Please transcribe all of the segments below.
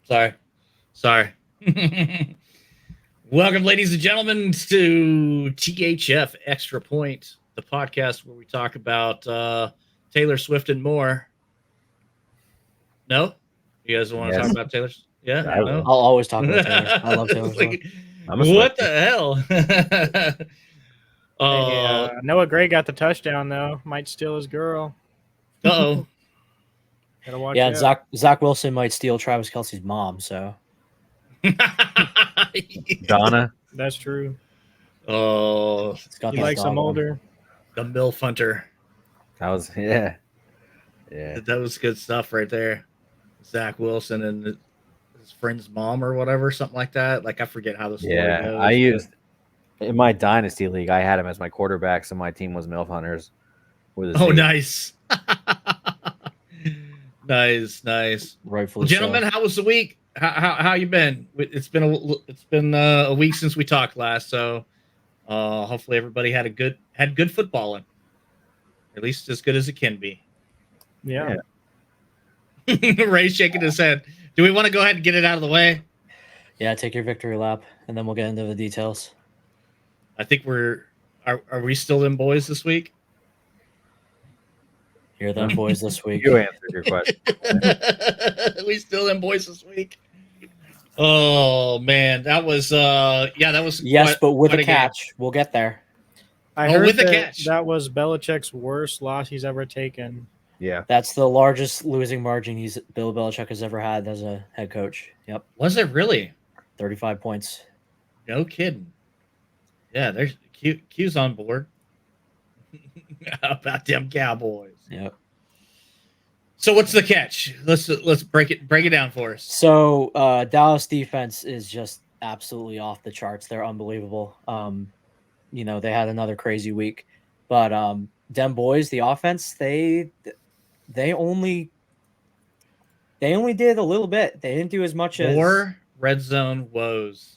Sorry. Welcome, ladies and gentlemen, to THF Extra Point, the podcast where we talk about Taylor Swift and more. No? You guys want to talk about Taylor? Yeah? I will. No? I'll always talk about Taylor. I love Taylor Swift. What the hell? Hey, Noah Gray got the touchdown though. Might steal his girl. Uh-oh. Gotta watch Yeah, out. Zach Wilson might steal Travis Kelce's mom. So Donna. That's true. Oh, He likes them older. The MILF Hunter. That was yeah. That was good stuff right there. Zach Wilson and his friend's mom or whatever, something like that. Like, I forget how the story goes. I used in my dynasty league. I had him as my quarterback, so my team was MILF Hunters. Oh, nice. Nice. Rightfully, gentlemen, so. how was the week? How you been? It's been a week since we talked last, so hopefully everybody had good footballing, at least as good as it can be. Yeah. Ray's shaking his head. Do we want to go ahead and get it out of the way? Yeah, take your victory lap, and then we'll get into the details. I think are we still in boys this week? You're them boys this week. You answered your question. We still in boys this week. Oh man, that was yes, but with a catch. We'll get there. I heard with a catch. That was Belichick's worst loss he's ever taken. Yeah. That's the largest losing margin Bill Belichick has ever had as a head coach. Yep. Was it really? 35 points. No kidding. Yeah, there's Q's on board. How about them Cowboys? Yep. So what's the catch? Let's break it down for us. So Dallas defense is just absolutely off the charts. They're unbelievable. They had another crazy week, but them boys, the offense, they only did a little bit. They didn't do as much as more red zone woes.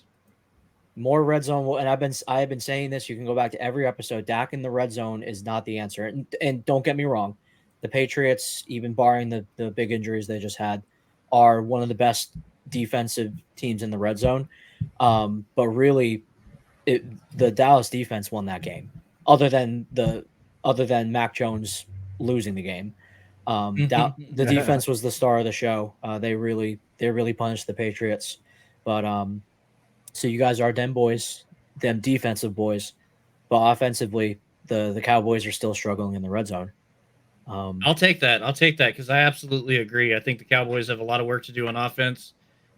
More red zone, and I have been saying this. You can go back to every episode. Dak in the red zone is not the answer. And don't get me wrong, the Patriots, even barring the big injuries they just had, are one of the best defensive teams in the red zone. But really, the Dallas defense won that game. Other than Mac Jones losing the game, the defense was the star of the show. They really punished the Patriots, but so you guys are them boys, them defensive boys, but offensively, the Cowboys are still struggling in the red zone. I'll take that because I absolutely agree. I think the Cowboys have a lot of work to do on offense,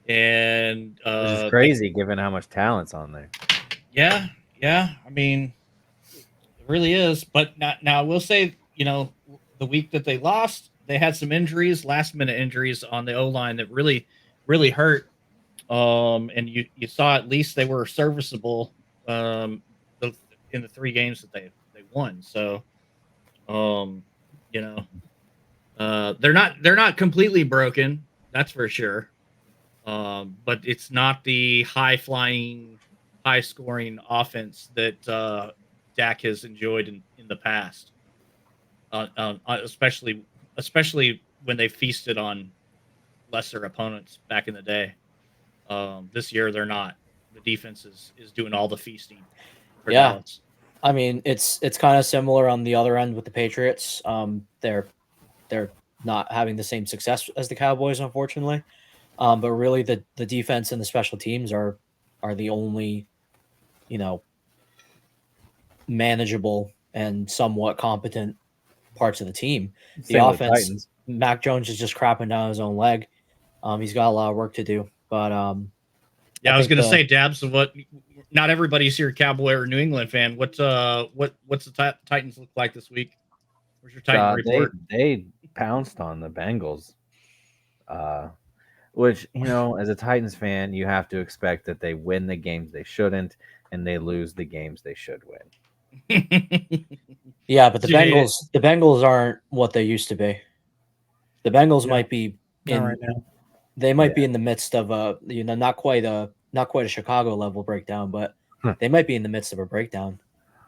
and which is crazy given how much talent's on there. Yeah. I mean, it really is. But now I will say, the week that they lost, they had some injuries, last-minute injuries on the O-line that really, really hurt. And you saw at least they were serviceable in the 3 games that they won. So, they're not completely broken, that's for sure. But it's not the high-flying, high-scoring offense that Dak has enjoyed in the past, especially when they feasted on lesser opponents back in the day. This year they're not. The defense is doing all the feasting. For Dallas. I mean, it's kind of similar on the other end with the Patriots. They're not having the same success as the Cowboys, unfortunately. But really, the defense and the special teams are the only, manageable and somewhat competent parts of the team. The offense, Mac Jones is just crapping down his own leg. He's got a lot of work to do. But I was going to say, Dabs, what? Not everybody's here, Cowboy or New England fan. What's the Titans look like this week? Where's your Titan report? They pounced on the Bengals, which as a Titans fan, you have to expect that they win the games they shouldn't, and they lose the games they should win. Yeah, but the Bengals aren't what they used to be. The Bengals might be right now. They might be in the midst of a, not quite a Chicago level breakdown, but they might be in the midst of a breakdown.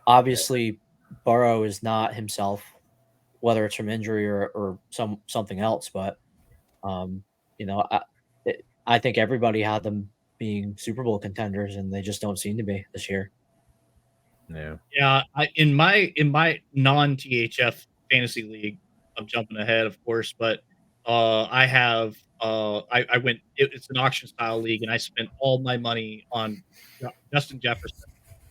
Obviously, Burrow is not himself, whether it's from injury or something else. But I think everybody had them being Super Bowl contenders, and they just don't seem to be this year. Yeah. Yeah, in my non THF fantasy league, I'm jumping ahead, of course, but I have I went. It's an auction style league, and I spent all my money on Justin Jefferson,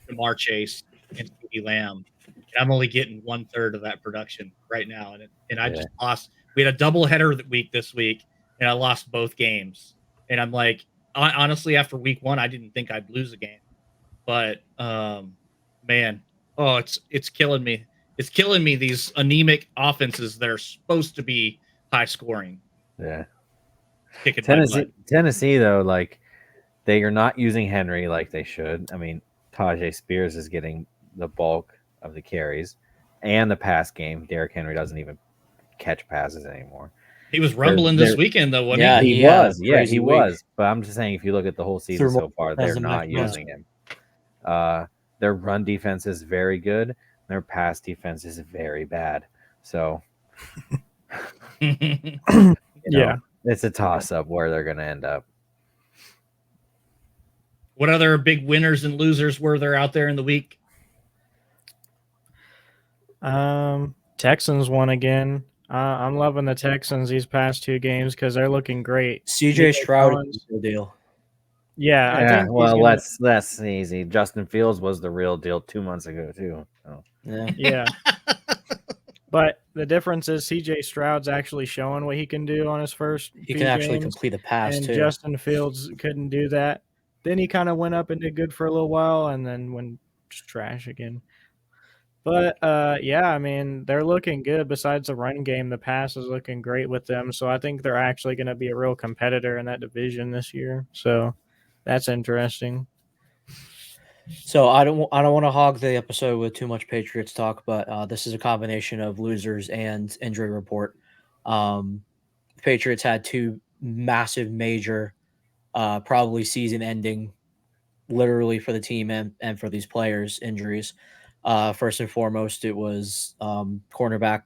Jamar Chase, and CeeDee Lamb, and I'm only getting 1/3 of that production right now, and I Yeah. just lost. We had a double header week this week, and I lost both games, and I'm like, honestly, after week 1, I didn't think I'd lose a game, but man, oh, it's killing me. It's killing me. These anemic offenses that are supposed to be high scoring, Yeah. kicking my butt. Tennessee, though, like they are not using Henry like they should. I mean, Tajay Spears is getting the bulk of the carries and the pass game. Derrick Henry doesn't even catch passes anymore. He was rumbling this weekend, though, wasn't he? he had a Yeah, crazy he week. was. But I'm just saying, if you look at the whole season Threw more so far, as they're the not next using him. Their run defense is very good. Their pass defense is very bad. So, Yeah. it's a toss-up where they're going to end up. What other big winners and losers were there out there in the week? Texans won again. I'm loving the Texans these past 2 games because they're looking great. CJ Stroud is the real deal. Yeah, I Yeah, think well, he's gonna, that's easy. Justin Fields was the real deal 2 months ago too. So. yeah. But the difference is CJ Stroud's actually showing what he can do on his first He few can actually games, complete a pass and too. Justin Fields couldn't do that. Then he kind of went up and did good for a little while, and then went just trash again. But yeah, I mean, they're looking good. Besides the run game, the pass is looking great with them. So I think they're actually going to be a real competitor in that division this year. So that's interesting. So I don't want to hog the episode with too much Patriots talk, but this is a combination of losers and injury report. Patriots had 2 massive, major, probably season-ending, literally for the team and for these players, injuries. First and foremost, it was cornerback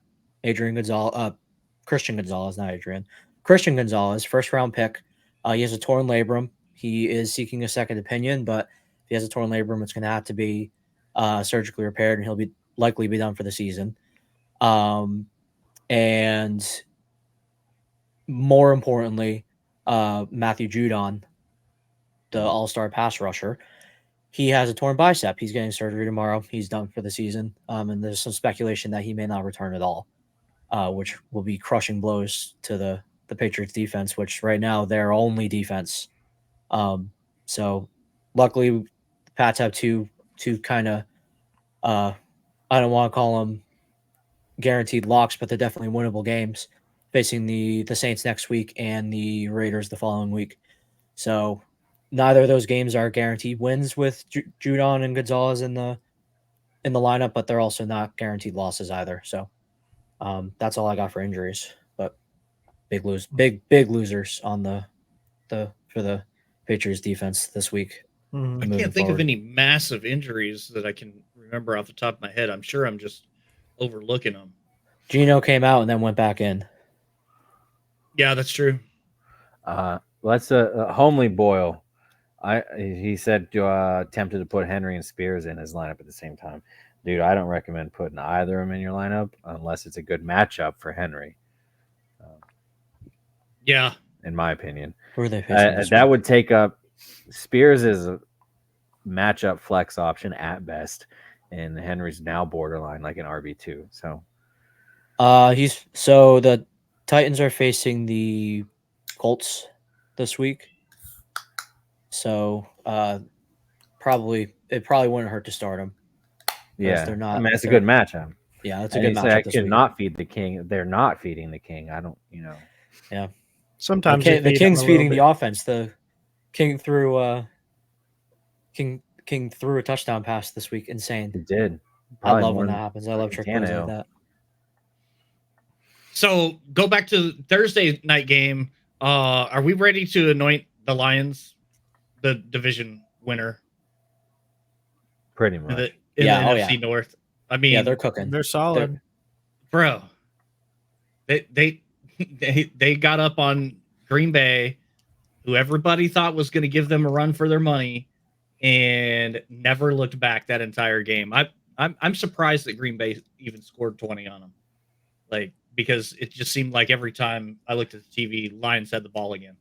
Christian Gonzalez, not Adrian. Christian Gonzalez, first-round pick. He has a torn labrum. He is seeking a second opinion, but if he has a torn labrum, it's going to have to be surgically repaired, and he'll be likely be done for the season. And more importantly, Matthew Judon, the all-star pass rusher, he has a torn bicep. He's getting surgery tomorrow. He's done for the season. And there's some speculation that he may not return at all, which will be crushing blows to the Patriots defense, which right now their only defense. So luckily the Pats have two kind of, I don't want to call them guaranteed locks, but they're definitely winnable games, facing the Saints next week and the Raiders the following week. So neither of those games are guaranteed wins with Judon and Gonzalez in the lineup, but they're also not guaranteed losses either. So that's all I got for injuries. But big losers on the for the Patriots defense this week. Mhm. I can't think of any massive injuries that I can remember off the top of my head. I'm sure I'm just overlooking them. Gino came out and then went back in. Yeah, that's true. Let's Homely Boyle. He said tempted to put Henry and Spears in his lineup at the same time. Dude, I don't recommend putting either of them in your lineup unless it's a good matchup for Henry. Yeah, in my opinion, Who are they facing? that would take up Spears is a matchup flex option at best, and Henry's now borderline like an RB2. So, the Titans are facing the Colts this week. So it probably wouldn't hurt to start them. Yeah, they're not. I mean, it's a good matchup. Yeah, that's a good matchup. I cannot feed the king. They're not feeding the king. I don't, Yeah. Sometimes the King's feeding the offense. The King threw King threw a touchdown pass this week. Insane. He did. I love when that happens. I love trick plays like that. So go back to Thursday night game. Are we ready to anoint the Lions the division winner? Pretty much. In the NFC North. I mean, they're cooking. They're solid, bro. They got up on Green Bay, who everybody thought was going to give them a run for their money, and never looked back that entire game. I'm surprised that Green Bay even scored 20 on them, like, because it just seemed like every time I looked at the TV, Lions had the ball again.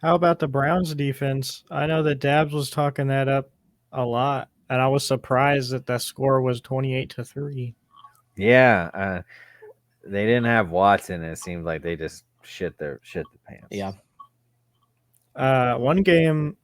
How about the Browns defense? I know that Dabs was talking that up a lot, and I was surprised that that score was 28-3. Yeah, they didn't have Watson. It seemed like they just shit the pants. Yeah. One game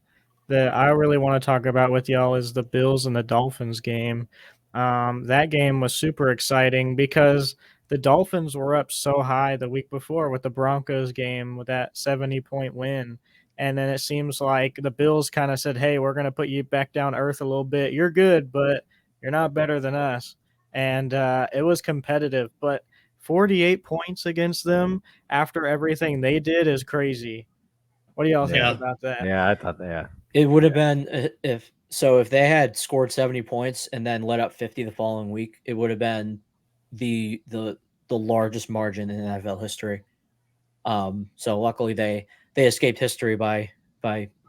that I really want to talk about with y'all is the Bills and the Dolphins game. That game was super exciting because the Dolphins were up so high the week before with the Broncos game with that 70-point win. And then it seems like the Bills kind of said, hey, we're going to put you back down to earth a little bit. You're good, but you're not better than us. And it was competitive. But 48 points against them after everything they did is crazy. What do y'all think Yeah. about that? Yeah, I thought that. It would have been if they had scored 70 points and then let up 50 the following week, it would have been the largest margin in NFL history. So luckily they escaped history by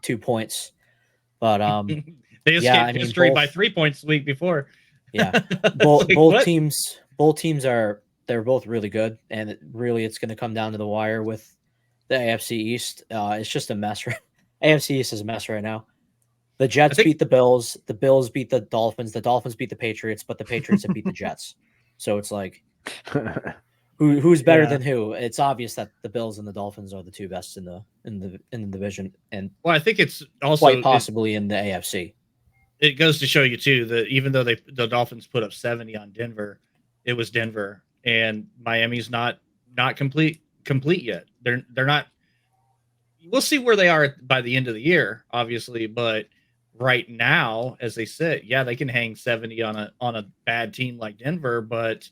2 points. But they escaped yeah, I mean, history by 3 points the week before. Yeah, Both teams they're both really good, and it's going to come down to the wire with the AFC East. It's just a mess. AFC East is a mess right now. The Jets beat the Bills. The Bills beat the Dolphins. The Dolphins beat the Patriots, but the Patriots have beat the Jets. So it's like, who's better than who? It's obvious that the Bills and the Dolphins are the two best in the division, and well, I think it's also quite possibly in the AFC. It goes to show you too that even though the Dolphins put up 70 on Denver, it was Denver, and Miami's not complete yet. They're not. We'll see where they are by the end of the year, obviously, but right now, as they sit, yeah, they can hang 70 on a bad team like Denver, but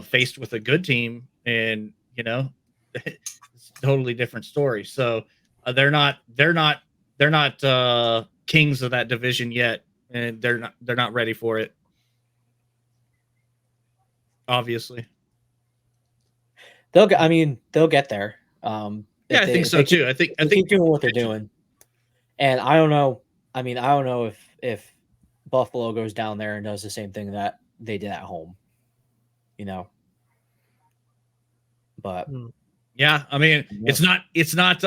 faced with a good team, and it's a totally different story. So they're not kings of that division yet, and they're not ready for it. Obviously, they'll get there. Yeah, I think so too. I think keep doing what they're doing, and I don't know. I mean, I don't know if Buffalo goes down there and does the same thing that they did at home, But yeah, I mean, it's not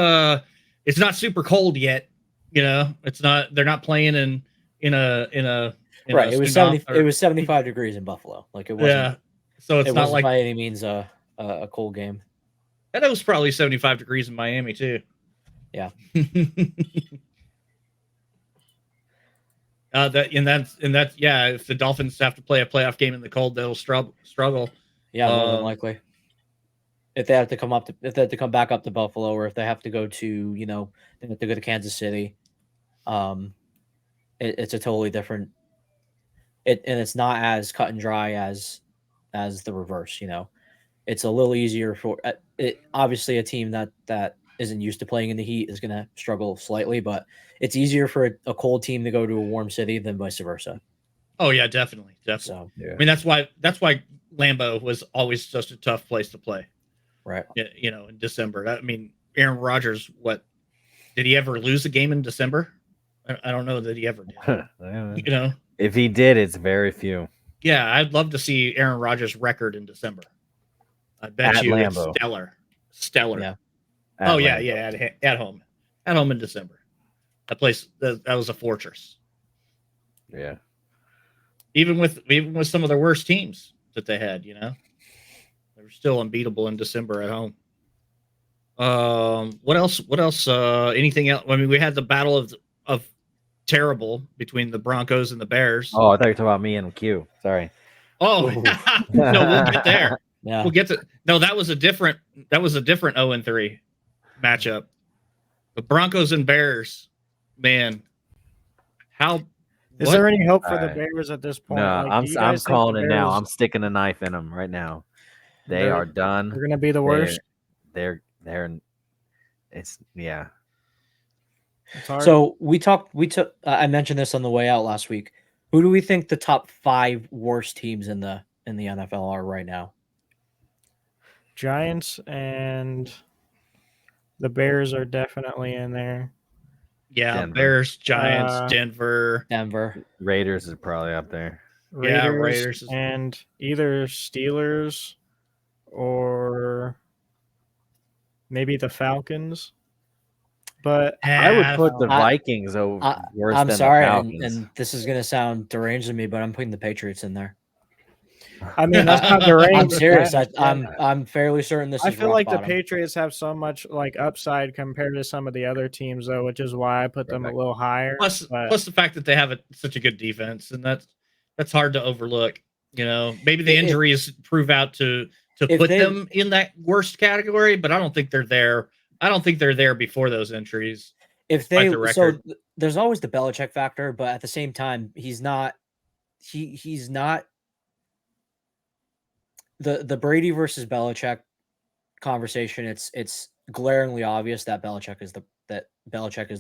super cold yet. It's not. They're not playing in a right. It was 75 degrees in Buffalo. Like it wasn't. Yeah, so it's not like by any means a cold game. And it was probably 75 degrees in Miami too. Yeah. Yeah. If the Dolphins have to play a playoff game in the cold, they'll struggle. Yeah, more than likely. If they have to come back up to Buffalo, or if they have to go to they have to go to Kansas City, it's a totally different. And it's not as cut and dry as the reverse. It's a little easier for it. Obviously, a team that isn't used to playing in the heat is going to struggle slightly, but it's easier for a cold team to go to a warm city than vice versa. Oh yeah, definitely. So, yeah. I mean, that's why Lambeau was always such a tough place to play. Right. In December. I mean, Aaron Rodgers, did he ever lose a game in December? I don't know that he ever did. If he did, it's very few. Yeah, I'd love to see Aaron Rodgers' record in December. I bet at you Lambeau. It's stellar. Yeah. At home in December. That place that was a fortress. Yeah. Even with some of their worst teams that they had, they were still unbeatable in December at home. What else? Anything else? I mean, we had the battle of terrible between the Broncos and the Bears. Oh, I thought you were talking about me and Q. Sorry. Oh, no, we'll get there. Yeah. We'll get to. No, that was a different 0-3 matchup. The Broncos and Bears, man. Is there any hope for the Bears at this point? No, I'm calling it now. I'm sticking a knife in them right now. They are done. They're going to be the worst. They're it's yeah. It's hard. So I mentioned this on the way out last week. Who do we think the top 5 worst teams in the NFL are right now? Giants and The Bears are definitely in there. Yeah, Denver. Bears, Giants, Uh, Denver. Denver. Raiders is probably up there. Yeah, Raiders, Raiders is- and either Steelers or maybe the Falcons. But I would Ah, put the I- Vikings over worse I'm than sorry, the Falcons. and this is gonna sound deranged to me, but I'm putting the Patriots in there. I mean, that's not the range. I'm serious. But I'm fairly certain this I is feel rock like bottom. the Patriots have so much like upside compared to some of the other teams, though, which is why I put them a little higher. plus but the fact that they have such a good defense, and that's hard to overlook. You know, maybe the If- injuries prove out to if put they- them in that worst category, but I don't think they're there. I don't think they're there before those injuries. If despite they the so record. there's always the Belichick factor, but at the same time, he's not the Brady versus Belichick conversation. It's glaringly obvious that Belichick is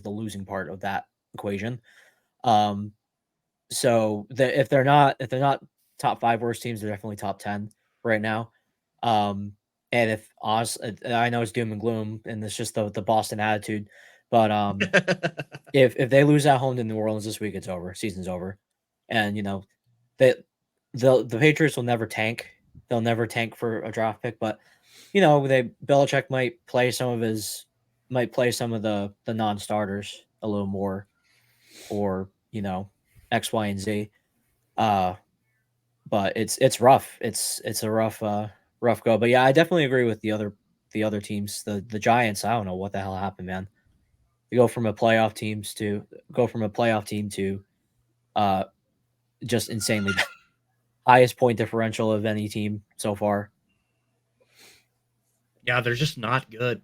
the losing part of that equation. So if they're not top 5 worst teams, they're definitely top 10 right now. And if I know it's doom and gloom, and it's just the Boston attitude, but if they lose at home to New Orleans this week, it's over. Season's over, and the Patriots will never tank. They'll never tank for a draft pick, but Belichick might play some of the non-starters a little more, or X, Y, and Z. But it's rough. It's a rough go. But yeah, I definitely agree with the other teams. The Giants, I don't know what the hell happened, man. They go from a playoff team to just insanely highest point differential of any team so far. Yeah, they're just not good.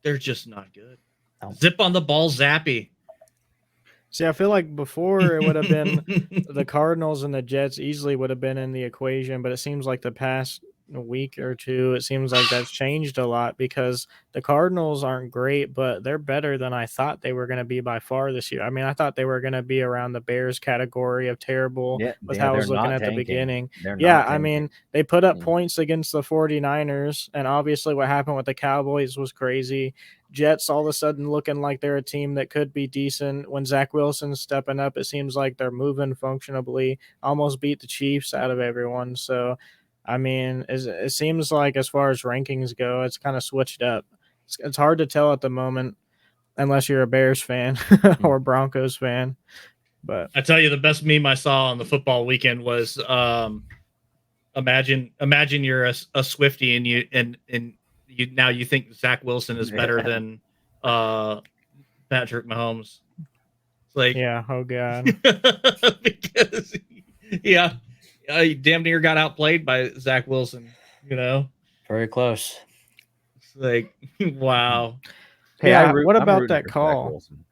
They're just not good. No. Zip on the ball, Zappy. see, I feel like before it would have been the Cardinals and the Jets easily would have been in the equation, but it seems like the past week or two, it seems like that's changed a lot because the Cardinals aren't great, but they're better than I thought they were going to be by far this year. I mean, I thought they were going to be around the Bears category of terrible with how I was they're looking not at the tanking. beginning. They're Yeah, not I tanking. mean, they put up Mm. points against the 49ers, and obviously what happened with the Cowboys was crazy. Jets all of a sudden looking like they're a team that could be decent. When Zach Wilson's stepping up, it seems like they're moving functionably, almost beat the Chiefs out of everyone. So, I mean, it seems like as far as rankings go, it's kind of switched up. It's hard to tell at the moment unless you're a Bears fan or Broncos fan. But I tell you, the best meme I saw on the football weekend was imagine you're a Swiftie and you now you think Zach Wilson is better than Patrick Mahomes. It's like yeah, oh god. because he damn near got outplayed by Zach Wilson. Very close. It's like wow. Hey, Yeah, I'm what about rooting that for Zach call? Wilson.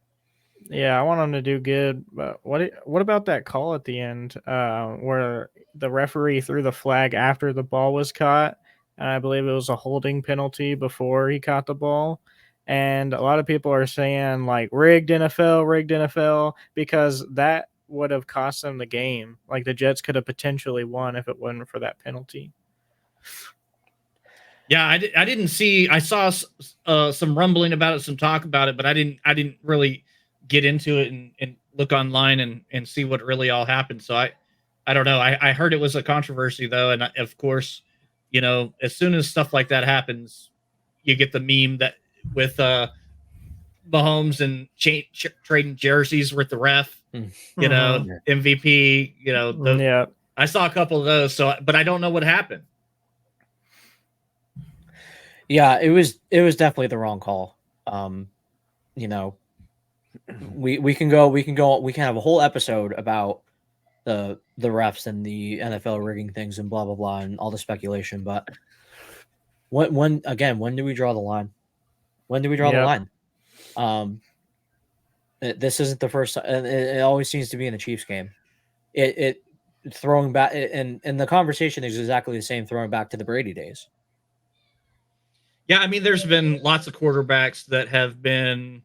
Yeah, I want him to do good, but what about that call at the end where the referee threw the flag after the ball was caught, and I believe it was a holding penalty before he caught the ball, and a lot of people are saying like rigged NFL, because that would have cost them the game. Like the Jets could have potentially won if it wasn't for that penalty. Yeah, I didn't see. I saw some rumbling about it, some talk about it, but I didn't really get into it and look online and see what really all happened. So I don't know. I heard it was a controversy though, and of course, as soon as stuff like that happens, you get the meme that with Mahomes and trading jerseys with the ref, MVP. Yeah. I saw a couple of those. So, but I don't know what happened. Yeah, it was definitely the wrong call. We can have a whole episode about the refs and the NFL rigging things and blah blah blah and all the speculation. But when do we draw the line? When do we draw the line? This isn't the first time, and it always seems to be in the Chiefs game. It throwing back, and the conversation is exactly the same, throwing back to the Brady days. Yeah, I mean, there's been lots of quarterbacks that have been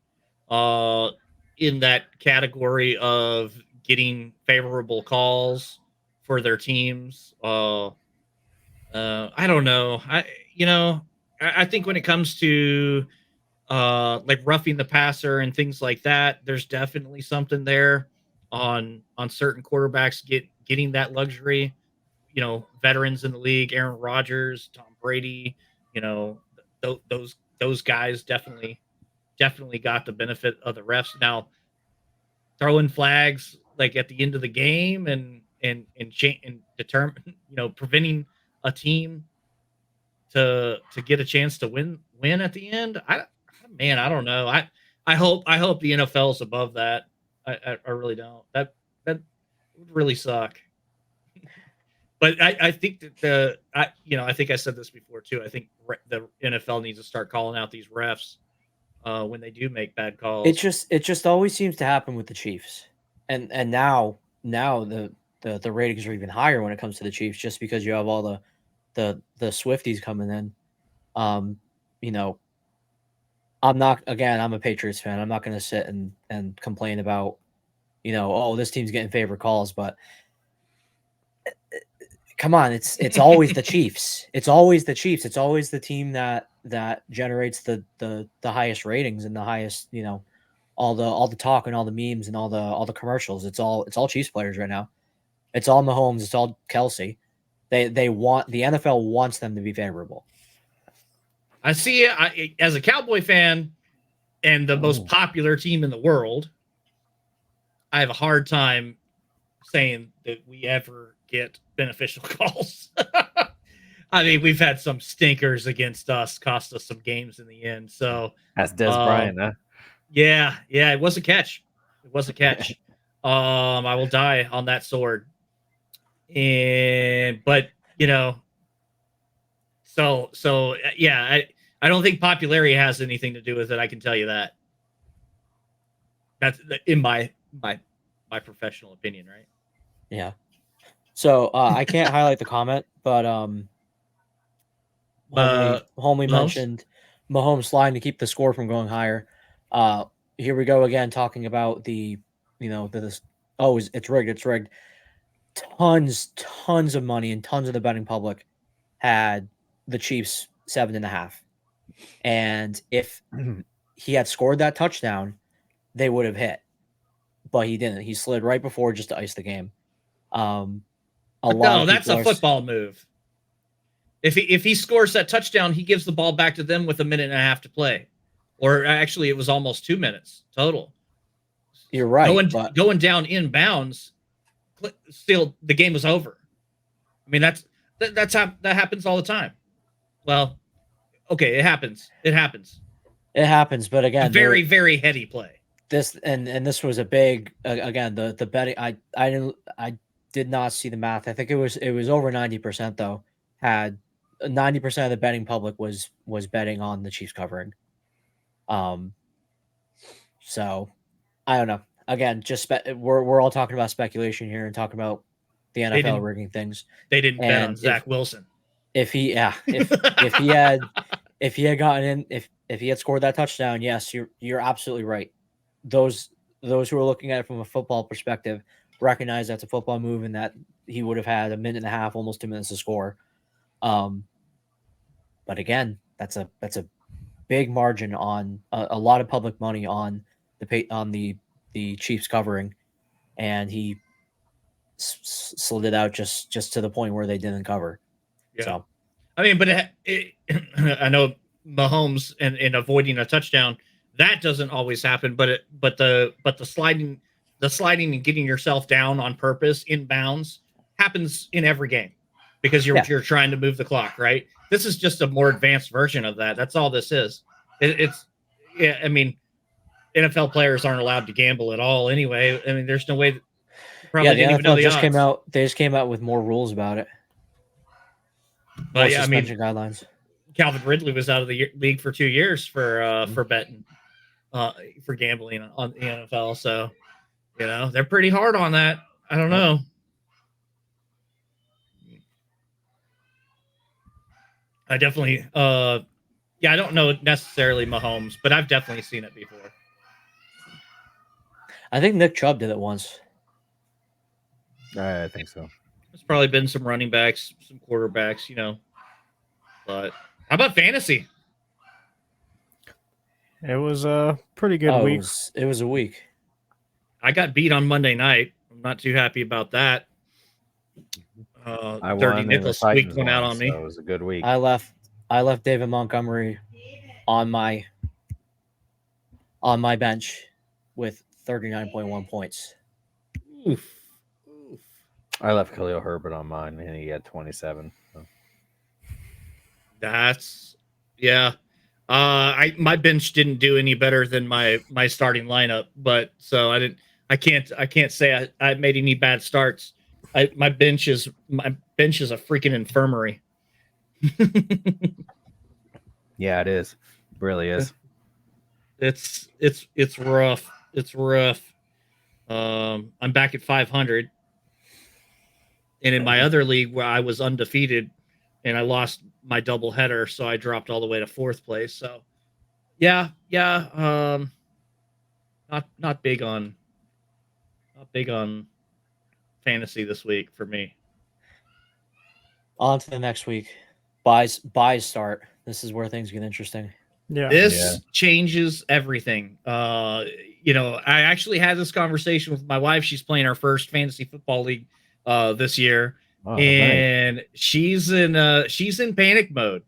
in that category of getting favorable calls for their teams. I don't know. I think when it comes to like roughing the passer and things like that, there's definitely something there on certain quarterbacks getting that luxury. You know, veterans in the league, Aaron Rodgers, Tom Brady, you know, those guys definitely got the benefit of the refs. Now, throwing flags like at the end of the game and determine, you know, preventing a team to get a chance to win at the end. I don't know. I hope the NFL is above that. I really don't. That would really suck. But I think that I think I said this before too. I think the NFL needs to start calling out these refs when they do make bad calls. It just always seems to happen with the Chiefs, and now the ratings are even higher when it comes to the Chiefs, just because you have all the Swifties coming in. You know, I'm a Patriots fan. I'm not going to sit and complain about, you know, oh, this team's getting favorite calls, but come on, it's always the Chiefs. It's always the Chiefs. It's always the team that generates the highest ratings and the highest, you know, all the talk and all the memes and all the commercials. It's all Chiefs players right now. It's all Mahomes. It's all Kelsey. They want, the NFL wants them to be favorable. I see it as a Cowboy fan and the most popular team in the world. I have a hard time saying that we ever get beneficial calls. I mean, we've had some stinkers against us, cost us some games in the end. So that's Des Bryant, huh? Yeah, it was a catch. It was a catch. I will die on that sword. But you know, so yeah, I don't think popularity has anything to do with it. I can tell you that. That's in my professional opinion, right? Yeah. So I can't highlight the comment, but Homely mentioned Mahomes sliding to keep the score from going higher. Here we go again, talking about the, you know, it's rigged. It's rigged. Tons of money and tons of the betting public had the Chiefs 7.5. And if he had scored that touchdown, they would have hit. But he didn't. He slid right before just to ice the game. That's a football move. If he scores that touchdown, he gives the ball back to them with 1.5 minutes to play. Or actually, it was almost 2 minutes total. You're right. Going down inbounds, still the game was over. I mean, that happens all the time. Well, okay, it happens. It happens, but again, very, very heady play. This this was a big, again, the betting. I did not see the math. I think it was over 90% though. Had 90% of the betting public was betting on the Chiefs covering. So I don't know. Again, just we're all talking about speculation here and talking about the NFL rigging things. They didn't bet on Zach Wilson. If he had gotten in, if he had scored that touchdown, yes, you're absolutely right. Those who are looking at it from a football perspective recognize that's a football move and that he would have had 1.5 minutes, almost 2 minutes to score. But again, that's a big margin on a lot of public money on the Chiefs covering, and he slid it out just to the point where they didn't cover. Yeah. So, I mean, but I know Mahomes and avoiding a touchdown, that doesn't always happen, but the sliding and getting yourself down on purpose inbounds happens in every game because you're trying to move the clock, right? This is just a more advanced version of that. That's all this is. I mean, NFL players aren't allowed to gamble at all anyway. I mean, there's no way. Probably the NFL just came out. They just came out with more rules about it. But yeah, I mean, guidelines. Calvin Ridley was out of the league for 2 years for betting, for gambling on the NFL. So, you know, they're pretty hard on that. I don't know. I definitely, I don't know necessarily Mahomes, but I've definitely seen it before. I think Nick Chubb did it once. I think so. There's probably been some running backs, some quarterbacks, you know, but How about fantasy? It was a pretty good week. It was a week. I got beat on Monday night. I'm not too happy about that. I Dirty won. Nichols and the squeaked Titans one out won, on me. so it was a good week. I left David Montgomery on my bench with 39.1 points. Oof. I left Khalil Herbert on mine, and he had 27. So. That's my bench didn't do any better than my starting lineup, but so I can't say I made any bad starts. My bench is a freaking infirmary. Yeah, it is. It really is. It's rough. It's rough. I'm back at 500. And in my other league where I was undefeated and I lost my double header, so I dropped all the way to 4th place. So yeah. Not big on fantasy this week for me. On to the next week. Buys start. This is where things get interesting. Yeah. This changes everything. I actually had this conversation with my wife. She's playing her first fantasy football league this year. Oh, And she's in panic mode.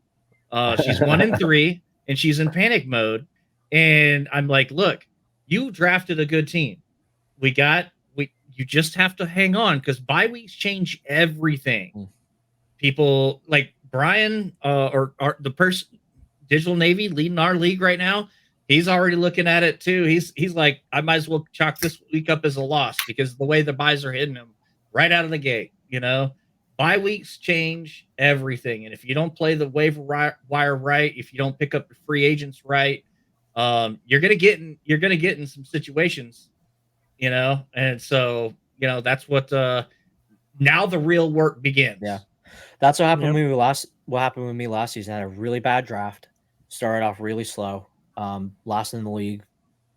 She's 1-3 and she's in panic mode. And I'm like, look, you drafted a good team. You just have to hang on because bye weeks change everything. People like Brian or the person Digital Navy leading our league right now. He's already looking at it too. He's like, I might as well chalk this week up as a loss because the way the buys are hitting him right out of the gate, Bye weeks change everything, and if you don't play the waiver wire right, if you don't pick up the free agents right, you're gonna get in some situations, and so that's what now the real work begins. Yeah, that's what happened with me last. What happened with me last season? I had a really bad draft, started off really slow, last in the league,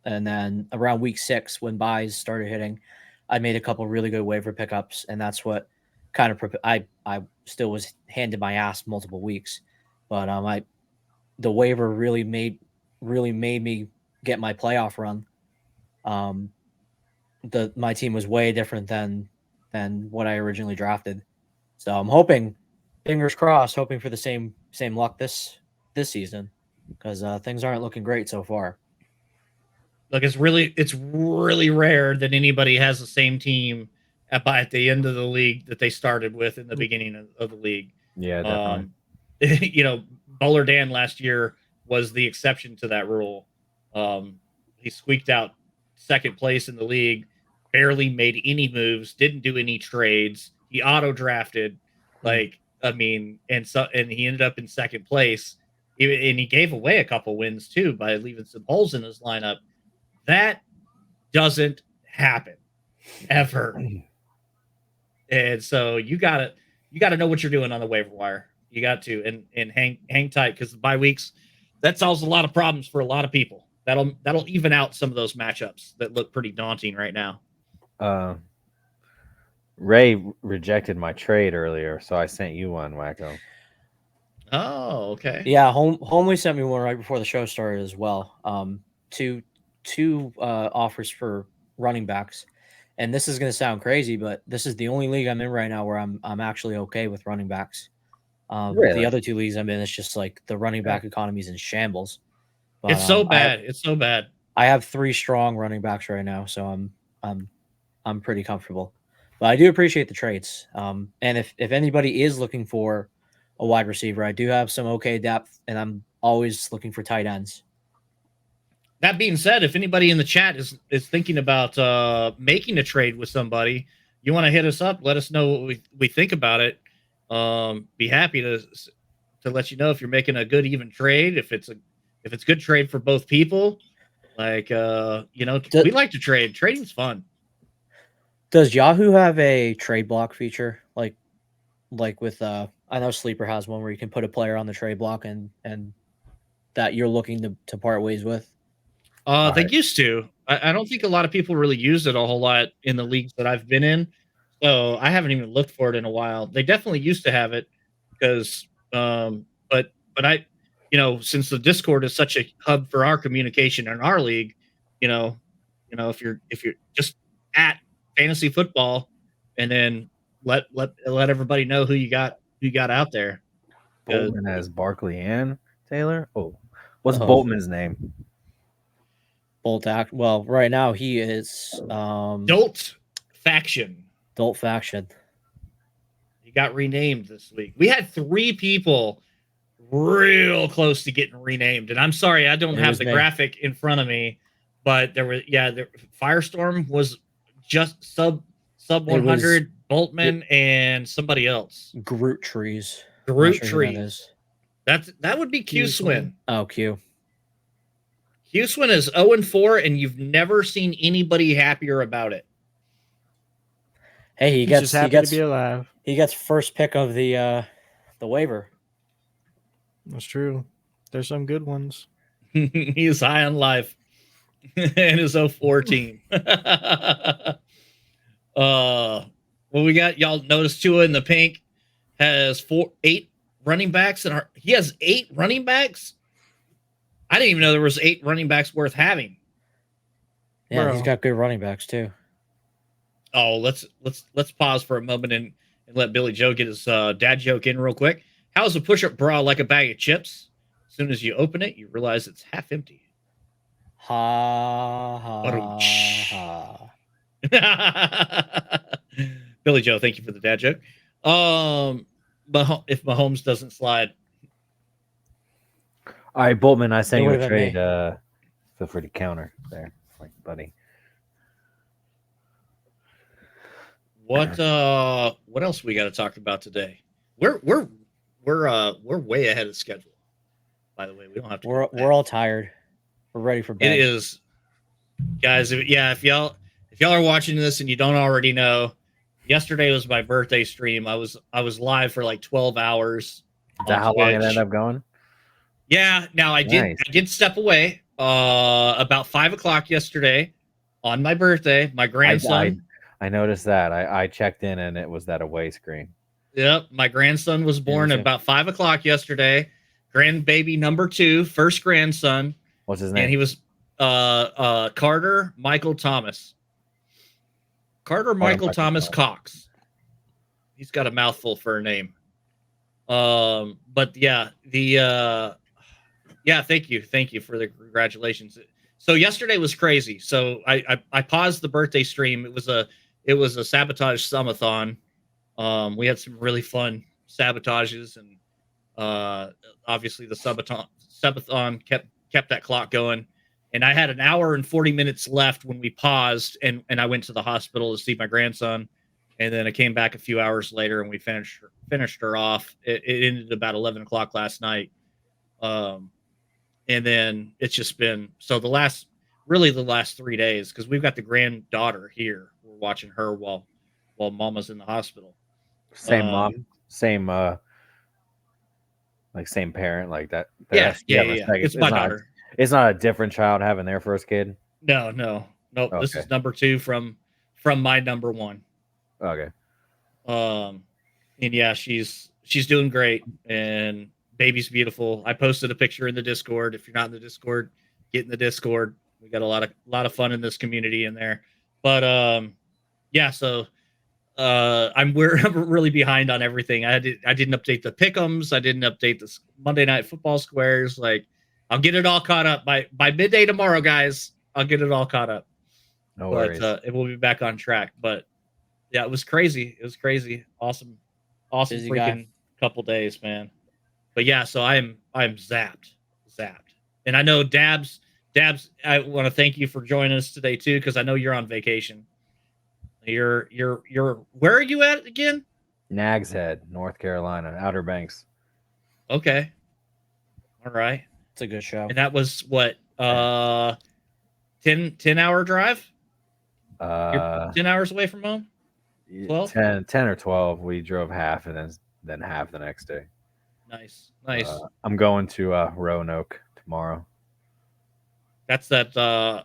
and then around week 6 when buys started hitting, I made a couple really good waiver pickups, and that's what kind of I still was handed my ass multiple weeks, but the waiver really made me get my playoff run. My team was way different than what I originally drafted, so I'm hoping, fingers crossed, hoping for the same luck this season because things aren't looking great so far. Look, it's really rare that anybody has the same team at the end of the league that they started with in the beginning of the league. Yeah, definitely. Bowler Dan last year was the exception to that rule. He squeaked out 2nd place in the league, barely made any moves, didn't do any trades. He auto drafted, and he ended up in 2nd place, and he gave away a couple wins too by leaving some holes in his lineup. That doesn't happen ever. And so you gotta know what you're doing on the waiver wire. You got to and hang tight because the bye weeks, that solves a lot of problems for a lot of people. That'll even out some of those matchups that look pretty daunting right now. Ray rejected my trade earlier, so I sent you one, Wakko. Oh, okay. Yeah, Homely sent me one right before the show started as well. Two offers for running backs, and this is going to sound crazy, but this is the only league I'm in right now where I'm actually okay with running backs. Really? The other 2 leagues I'm in, it's just like the running back economy is in shambles. But, it's so bad. It's so bad. I have 3 strong running backs right now, so I'm pretty comfortable. But I do appreciate the trades. And if anybody is looking for a wide receiver, I do have some okay depth, and I'm always looking for tight ends. That being said, if anybody in the chat is thinking about making a trade with somebody, you want to hit us up, let us know what we think about it. Be happy to let you know if you're making a good even trade, if it's good trade for both people. Like we like to trade. Trading's fun. Does Yahoo have a trade block feature like with I know Sleeper has one where you can put a player on the trade block and that you're looking to part ways with? They used to. I don't think a lot of people really use it a whole lot in the leagues that I've been in. So I haven't even looked for it in a while. They definitely used to have it because, but since the Discord is such a hub for our communication in our league, if you're just at fantasy football, and then let everybody know who you got out there. Boltman has Barkley and Taylor. Oh, what's Oh. Boltman's name? Bolt act. Well, right now he is Dolt Faction. Dolt Faction. He got renamed this week. We had 3 people real close to getting renamed, and I'm sorry I don't have the graphic in front of me, but there were Firestorm was just sub 100, Boltman and somebody else. Groot Trees. Groot Trees. That would be Q Swin. Oh, Q. Q Swin is 0-4, and you've never seen anybody happier about it. Hey, he gets to be alive. He gets first pick of the waiver. That's true. There's some good ones. He's high on life and his 04 team. Well, we got y'all notice Tua in the pink has 8 running backs, and he has 8 running backs. I didn't even know there was 8 running backs worth having. Yeah, Bro. He's got good running backs too. Oh, let's pause for a moment and let Billy Joe get his dad joke in real quick. How's a push-up bra like a bag of chips? As soon as you open it, you realize it's half empty. Ha ha ha. Billy Joe, thank you for the dad joke. But if Mahomes doesn't slide. All right, Boltman, I sent It you a would've been trade. Feel free to counter there, buddy. What else we got to talk about today? We're way ahead of schedule. By the way, we don't have to. We're all tired. We're ready for bed. It is, guys. If y'all are watching this and you don't already know, yesterday was my birthday stream. I was live for like 12 hours. Is that how long it ended up going? Yeah. Now I did step away about 5 o'clock yesterday on my birthday. My grandson. I noticed that. I checked in and it was that away screen. Yep. My grandson was born at about 5 o'clock yesterday. Grandbaby number 2, first grandson. What's his name? And he was Carter Michael Thomas. Carter Michael Thomas Cox. He's got a mouthful for a name. But yeah, thank you for the congratulations. So yesterday was crazy. So I paused the birthday stream. It was a sabotage sumathon. We had some really fun sabotages, and obviously the subathon kept that clock going. And I had an hour and 40 minutes left when we paused, and I went to the hospital to see my grandson. And then I came back a few hours later, and we finished her off. It ended about 11 o'clock last night. And then it's just been the last 3 days, because we've got the granddaughter here. We're watching her while Mama's in the hospital. Same mom, same same parent, like that. Yeah. It's my daughter. It's not a different child having their first kid. No. Okay. This is number 2 from my number 1. Okay. And yeah, she's doing great, and baby's beautiful. I posted a picture in the Discord. If you're not in the Discord, get in the Discord. We got a lot of fun in this community in there. But yeah, so we're really behind on everything. I didn't update the pick'ems. I didn't update the Monday Night Football squares. Like, I'll get it all caught up by midday tomorrow, guys. I'll get it all caught up. No worries. But it will be back on track. But yeah, it was crazy. Awesome Busy freaking guy. couple days, man. But yeah, so I'm zapped. And I know Dabs, I want to thank you for joining us today too, because I know you're on vacation. You're where are you at again? Nags Head, North Carolina, Outer Banks. Okay. All right. It's a good show. And that was what 10-hour drive? You're 10 hours away from home? 12? 10 or 12. We drove half and then half the next day. Nice. I'm going to Roanoke tomorrow. That's that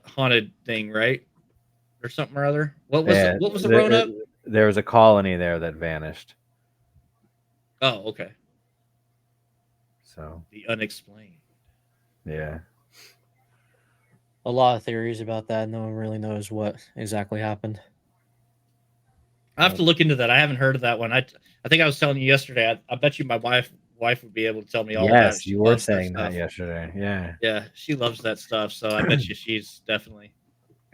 haunted thing, right? Or something or other. What was the Roanoke? There was a colony there that vanished. Oh, okay. So The unexplained. yeah. A lot of theories about that. No one really knows what exactly happened. I have to look into that. I haven't heard of that one. I think I was telling you yesterday. I bet you my wife would be able to tell me all about it. Yes, She you were loves saying that stuff. yesterday. Yeah. Yeah, she loves that stuff. So I bet you she's definitely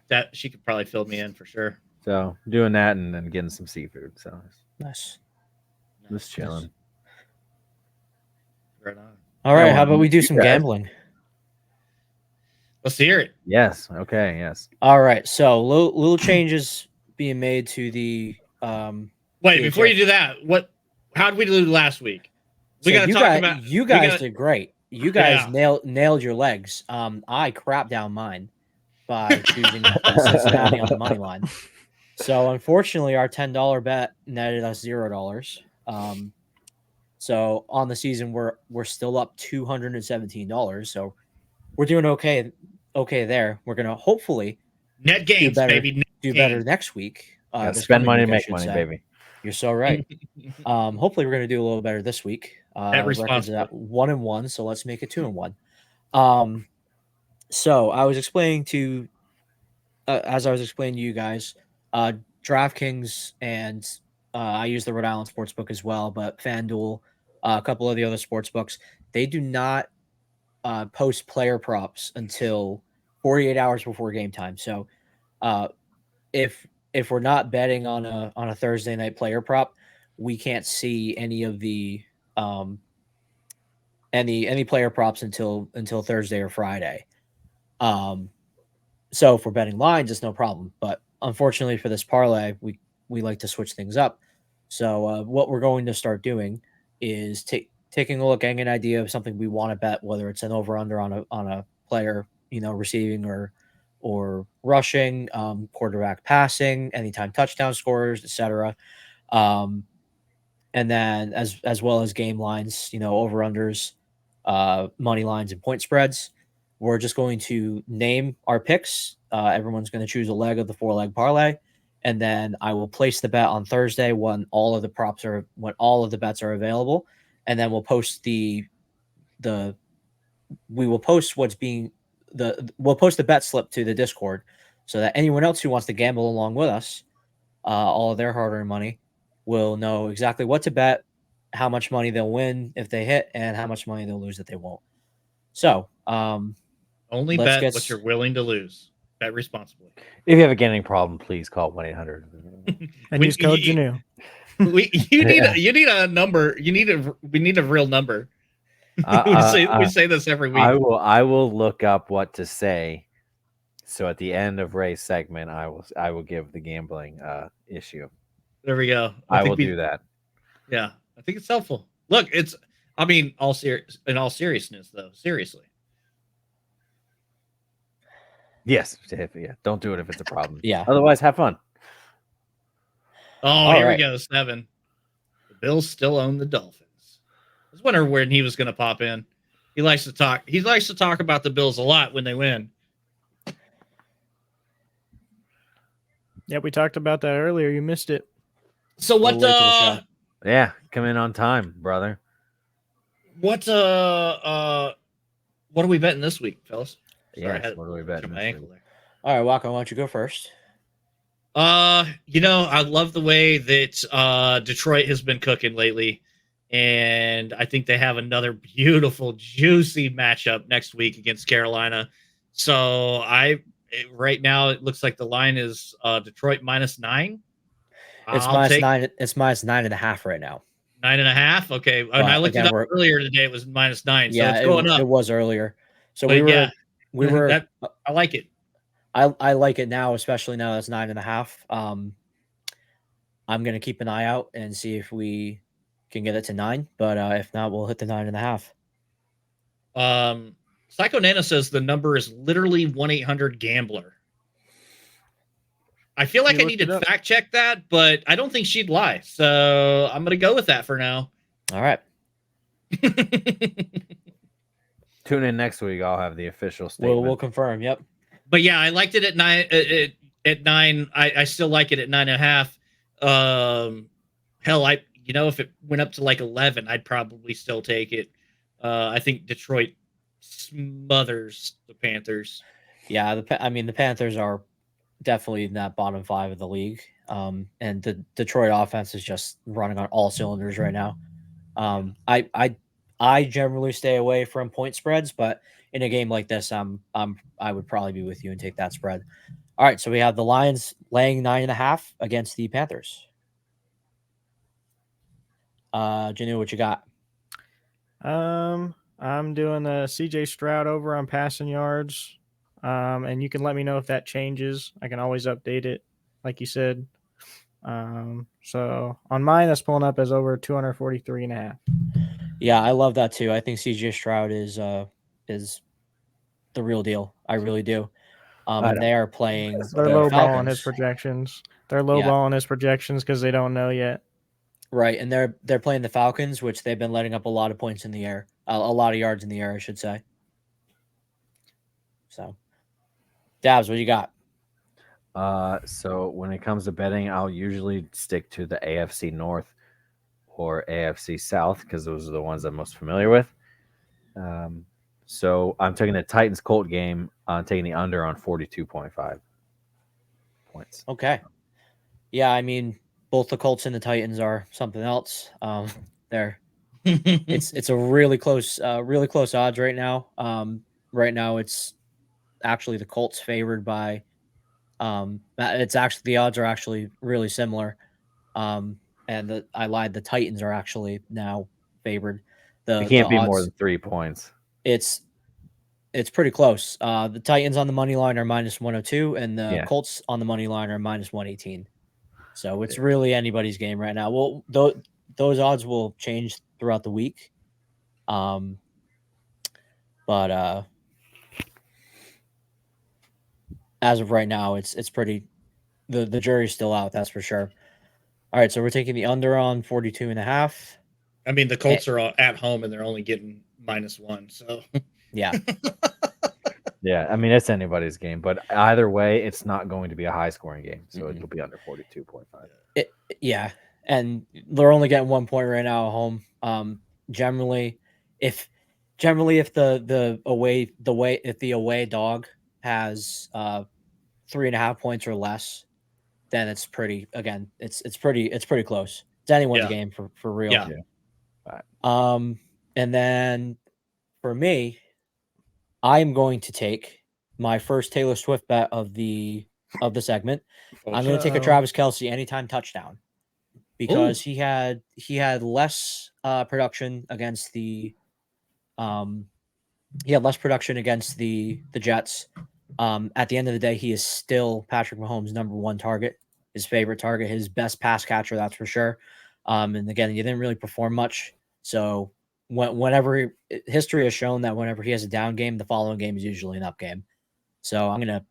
that she could probably fill me in for sure. So doing that and then getting some seafood. So Nice. just chilling. Right on. All right, Yeah, how about we do you some guys. gambling? Let's hear it. Yes. Okay. Yes. All right, so little changes being made to the Wait, THF. before you do that, how did we do last week? We So got to you talk guys, about you guys did great. You guys Yeah. nailed your legs. I crapped down mine by choosing Cincinnati on the money line. So unfortunately, our $10 bet netted us $0. So on the season, we're still up $217. So we're doing okay there. We're gonna hopefully net gains, better, baby. Net do gains. better next week. Gotta This spend coming money week, to I make should money, say. baby. You're so right. Hopefully, we're gonna do a little better this week. Bet Records responsibly. at 1-1, so let's make it 2-1. So I was explaining to, as I was explaining to you guys, DraftKings and I use the Rhode Island Sportsbook as well, but FanDuel, a couple of the other sports books, they do not post player props until 48 hours before game time. So if we're not betting on a Thursday night player prop, we can't see any of the any player props until Thursday or Friday. So if we're betting lines, it's no problem. But unfortunately for this parlay, we like to switch things up. So what we're going to start doing is taking a look, getting an idea of something we want to bet, whether it's an over under on a player, receiving or rushing, quarterback passing, anytime touchdown scorers, etc. And then as well as game lines, over unders, money lines, and point spreads. We're just going to name our picks. Everyone's going to choose a leg of the 4-leg parlay, and then I will place the bet on Thursday when all of the bets are available, and then we'll post we'll post the bet slip to the Discord, so that anyone else who wants to gamble along with us, all of their hard-earned money, will know exactly what to bet, how much money they'll win if they hit, and how much money they'll lose if they won't. So, Only let's bet get what you're willing to lose. Bet responsibly. If you have a gambling problem, please call 1-800. And use code Janu. You need a number. We need a real number. We say this every week. I will look up what to say. So at the end of Ray's segment, I will give the gambling issue. There we go. I will do that. Yeah, I think it's helpful. Look, in all seriousness, though, seriously. Yes, yeah. Don't do it if it's a problem. Yeah. Otherwise, have fun. Oh, here we go. 7. The Bills still own the Dolphins. I was wondering when he was going to pop in. He likes to talk. He likes to talk about the Bills a lot when they win. Yeah, we talked about that earlier. You missed it. So what? Yeah, come in on time, brother. What? What are we betting this week, fellas? Yes, what are we betting this week? All right, Wakko, why don't you go first? I love the way that Detroit has been cooking lately, and I think they have another beautiful, juicy matchup next week against Carolina. So right now it looks like the line is Detroit -9. It's -9. It's -9.5 right now. 9.5. Okay, and I looked it up earlier today. It was -9. Yeah, so it's going up. It was earlier. So but we were. I like it. I like it now, especially now that's 9.5. I'm gonna keep an eye out and see if we can get it to 9. But if not, we'll hit the 9.5. Psycho Nana says the number is literally 1-800-GAMBLER. I feel like I need to fact check that, but I don't think she'd lie. So I'm gonna go with that for now. All right. Tune in next week. I'll have the official statement. We'll confirm. Yep. But yeah, I liked it at 9. At 9, I still like it at 9.5. Hell, if it went up to like 11, I'd probably still take it. I think Detroit smothers the Panthers. Yeah, the Panthers are definitely in that bottom 5 of the league. And the Detroit offense is just running on all cylinders right now. I generally stay away from point spreads, but in a game like this, I would probably be with you and take that spread. All right, so we have the Lions laying 9.5 against the Panthers. Janu, what you got? I'm doing a CJ Stroud over on passing yards. And you can let me know if that changes. I can always update it, like you said. So on mine, that's pulling up as over 243.5. Yeah, I love that too. I think CJ Stroud is the real deal. I really do. And they are playing They're the lowballing his Falcons. projections. They're lowballing his projections because they don't know yet. Right, and they're playing the Falcons, which they've been letting up a lot of points in the air, a lot of yards in the air, I should say. So, Dabs, what you got? So when it comes to betting, I'll usually stick to the AFC North or AFC South because those are the ones I'm most familiar with. So I'm taking the Titans Colt game. I'm taking the under on 42.5 points. Okay. Yeah, I mean, both the Colts and the Titans are something else. It's a really close odds right now. Right now it's actually the Colts favored by it's actually the odds are actually really similar. And I lied, the Titans are actually now favored. It can't be odds, more than 3 points. It's pretty close. The Titans on the money line are -102, and the Colts on the money line are -118. So it's really anybody's game right now. Well, those odds will change throughout the week. But as of right now, it's pretty. The jury's still out. That's for sure. All right, so we're taking the under on 42.5. I mean, the Colts are all at home and they're only getting -1. So yeah. Yeah, I mean, it's anybody's game, but either way, it's not going to be a high-scoring game, so it'll be under 42.5. Yeah, and they're only getting 1 point right now at home. Generally, if the away dog has 3.5 points or less, then it's pretty close. It's anyone's game for real. Yeah. And then for me, I'm going to take my first Taylor Swift bet of the segment. I'm going to take a Travis Kelce anytime touchdown because he had less production against the Jets. At the end of the day, he is still Patrick Mahomes' #1 target, his favorite target, his best pass catcher, that's for sure. And again, he didn't really perform much. So whenever history has shown that whenever he has a down game, the following game is usually an up game. So I'm gonna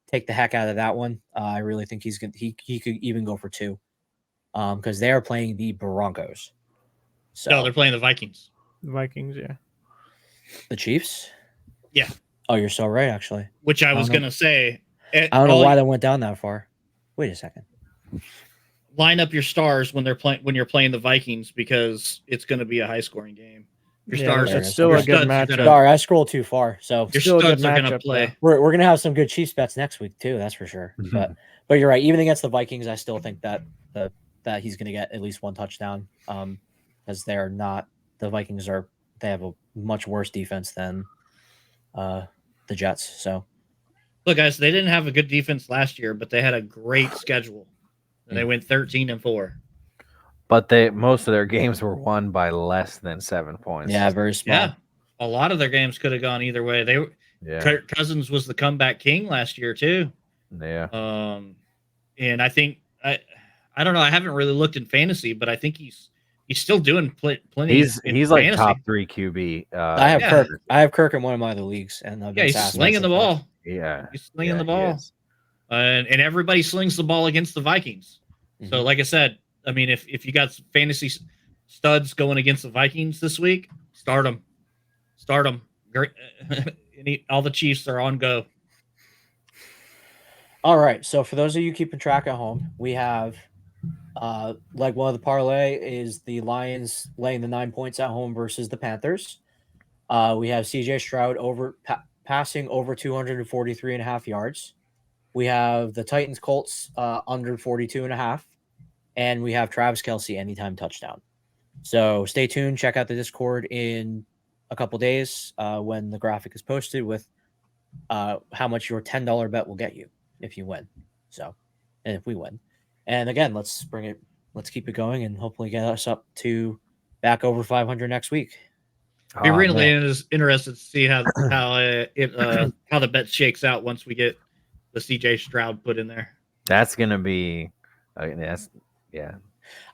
take the heck out of that one. I really think he could even go for 2, because they are playing the Broncos. So no, they're playing the Vikings. The Vikings, yeah. The Chiefs. Yeah. Oh, you're so right, actually. Which I was gonna say. I don't know why that went down that far. Wait a second. Line up your stars when you're playing the Vikings because it's going to be a high scoring game. Your stars are still a good matchup. Sorry, I scrolled too far. So your studs are going to play. We're going to have some good Chiefs bets next week too. That's for sure. But you're right. Even against the Vikings, I still think that he's going to get at least 1 touchdown. Because the Vikings they have a much worse defense than the Jets. So look, guys, they didn't have a good defense last year, but they had a great schedule. And they went 13-4. But most of their games were won by less than 7 points. Yeah, very small. Yeah, a lot of their games could have gone either way. Kirk Cousins was the comeback king last year too. Yeah. And I think I don't know. I haven't really looked in fantasy, but I think he's still doing plenty. He's like fantasy. top 3 QB. I have Kirk in one of my other leagues, and he's slinging the ball. Yeah, he's slinging the ball. And everybody slings the ball against the Vikings. Mm-hmm. So, like I said, I mean, if you got fantasy studs going against the Vikings this week, start them. Great. All the Chiefs are on go. All right. So, for those of you keeping track at home, we have leg one of the parlay is the Lions laying the 9 points at home versus the Panthers. We have CJ Stroud passing over 243.5 yards. We have the Titans Colts under 42.5, and we have Travis Kelce anytime touchdown. So stay tuned. Check out the Discord in a couple days when the graphic is posted with how much your $10 bet will get you if you win. So, and if we win, and again, let's keep it going, and hopefully get us up to back over 500 next week. Be Oh, really man. interested to see how the bet shakes out once we get the CJ Stroud put in there. That's gonna be yeah.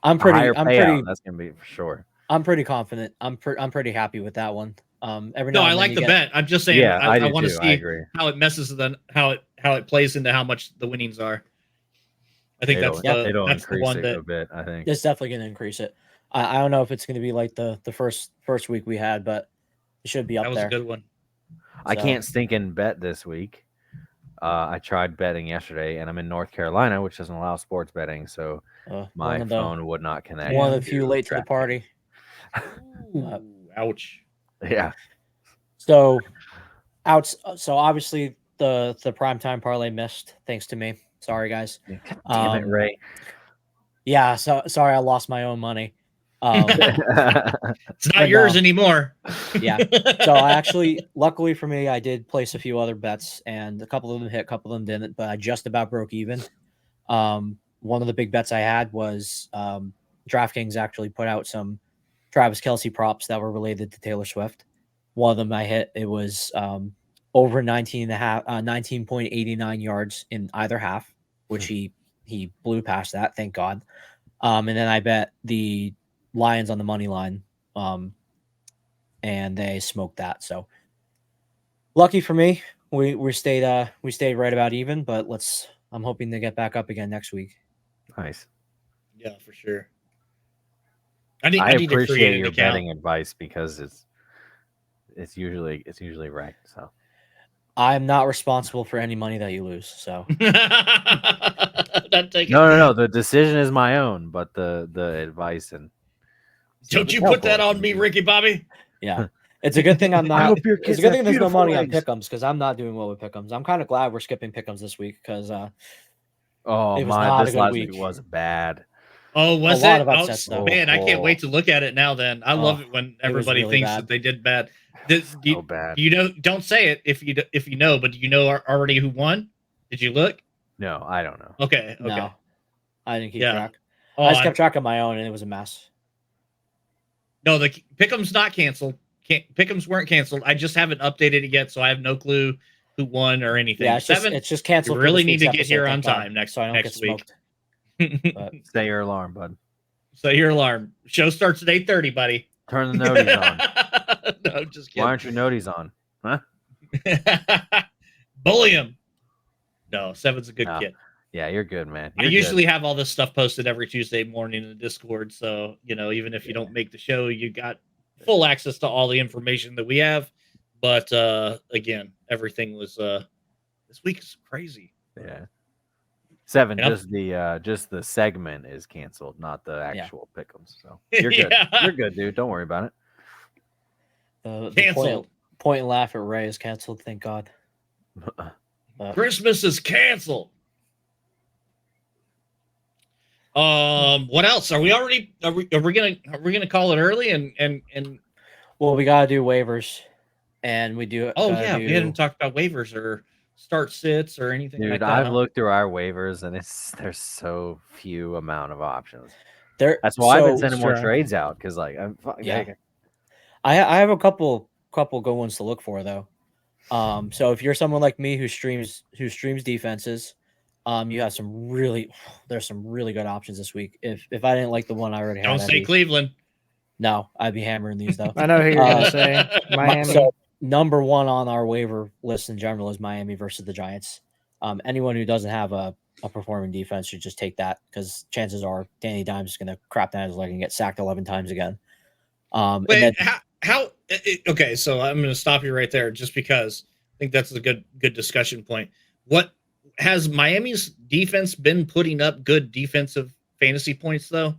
I'm Higher pretty payout. That's gonna be for sure. I'm pretty confident. I'm pretty happy with that one. Every No, now I and then like you the get- bet. I'm just saying. Yeah, I I do want to too. I see agree. how it messes with how it plays into how much the winnings are. I think It'll that's the increase one it that a bit. I think. It's definitely going to increase it. I don't know if it's going to be like the first week we had, but it should be up that was there. a good one. I So- can't stinking bet this week. I tried betting yesterday, and I'm in North Carolina, which doesn't allow sports betting, so my phone would not connect. One of the few late to the DraftKings. party. Ooh, ouch. Yeah. So So obviously the primetime parlay missed thanks to me. Sorry guys. God damn it, Ray. Yeah. So sorry, I lost my own money. It's not But yours no. anymore. Yeah. So I actually, luckily for me, I did place a few other bets, and a couple of them hit, a couple of them didn't, but I just about broke even. One of the big bets I had was DraftKings actually put out some Travis Kelce props that were related to Taylor Swift. One of them I hit, it was over 19.89 yards in either half, which he blew past that, thank God. And then I bet the Lions on the money line, and they smoked that. So lucky for me, we stayed right about even, but I'm hoping to get back up again next week. Nice. Yeah, for sure. I need to appreciate create an your account. betting advice because it's usually right. So I'm not responsible for any money that you lose. So Not taking- no. The decision is my own, but the advice and Don't you put that on me, Ricky Bobby? yeah, it's a good thing I'm I not. hope your It's kids a good have thing there's no beautiful money on legs. pick'ems because I'm not doing well with pick'ems. I'm kind of glad we're skipping pick'ems this week because oh it was my, not a this good last week. week was bad. Oh, was A lot it? of upsets, though. Man, I can't wait to look at it now. Then I love it when everybody really thinks bad. that they did bad. So bad. You know, don't say it if you know, but do you know already who won? Did you look? No, I don't know. Okay. No, I didn't keep Yeah. track. Oh, I just kept track of my own, and it was a mess. No, the Pick'em's not canceled. Pick'ems weren't canceled. I just haven't updated it yet, so I have no clue who won or anything. Yeah, it's just canceled. You for really this need week's to get episode, here thank on God, time next so I don't next get week. smoked. But Set your alarm, bud. So your alarm. Show starts at 8:30, buddy. Turn the noties on. No, I'm just kidding. Why aren't your noties on? Huh? Bully him. No, Seven's a good No. kid. Yeah, you're good, man. I You're usually have all this stuff posted every Tuesday morning in the Discord. So, even if you don't make the show, you got full access to all the information that we have. But again, everything was this week is crazy. good. Yeah. 7, Yep. just the segment is canceled, not the actual pick'ems. So you're good. Yeah. You're good, dude. Don't worry about it. the Canceled. point and laugh at Ray is canceled. Thank God. Christmas is canceled. What else? Are we gonna call it early and Well, we gotta do waivers, and we do. oh gotta yeah, we do- hadn't talked about waivers or start sits or anything Dude, like that. I've huh? looked through our waivers and there's so few amount of options. There. That's why I've been so- sending more Sure. trades out because I'm Yeah. I have a couple good ones to look for though. So if you're someone like me who streams defenses, you have there's some really good options this week. If I didn't like the one I already had, Don't say Cleveland. no, I'd be hammering these though. I know who you're gonna say. Miami. So number one on our waiver list in general is Miami versus the Giants. Anyone who doesn't have a performing defense should just take that because chances are Danny Dimes is going to crap down his leg and get sacked 11 times again. And Wait, then, okay, so I'm going to stop you right there just because I think that's a good discussion point. What has Miami's defense been putting up good defensive fantasy points though?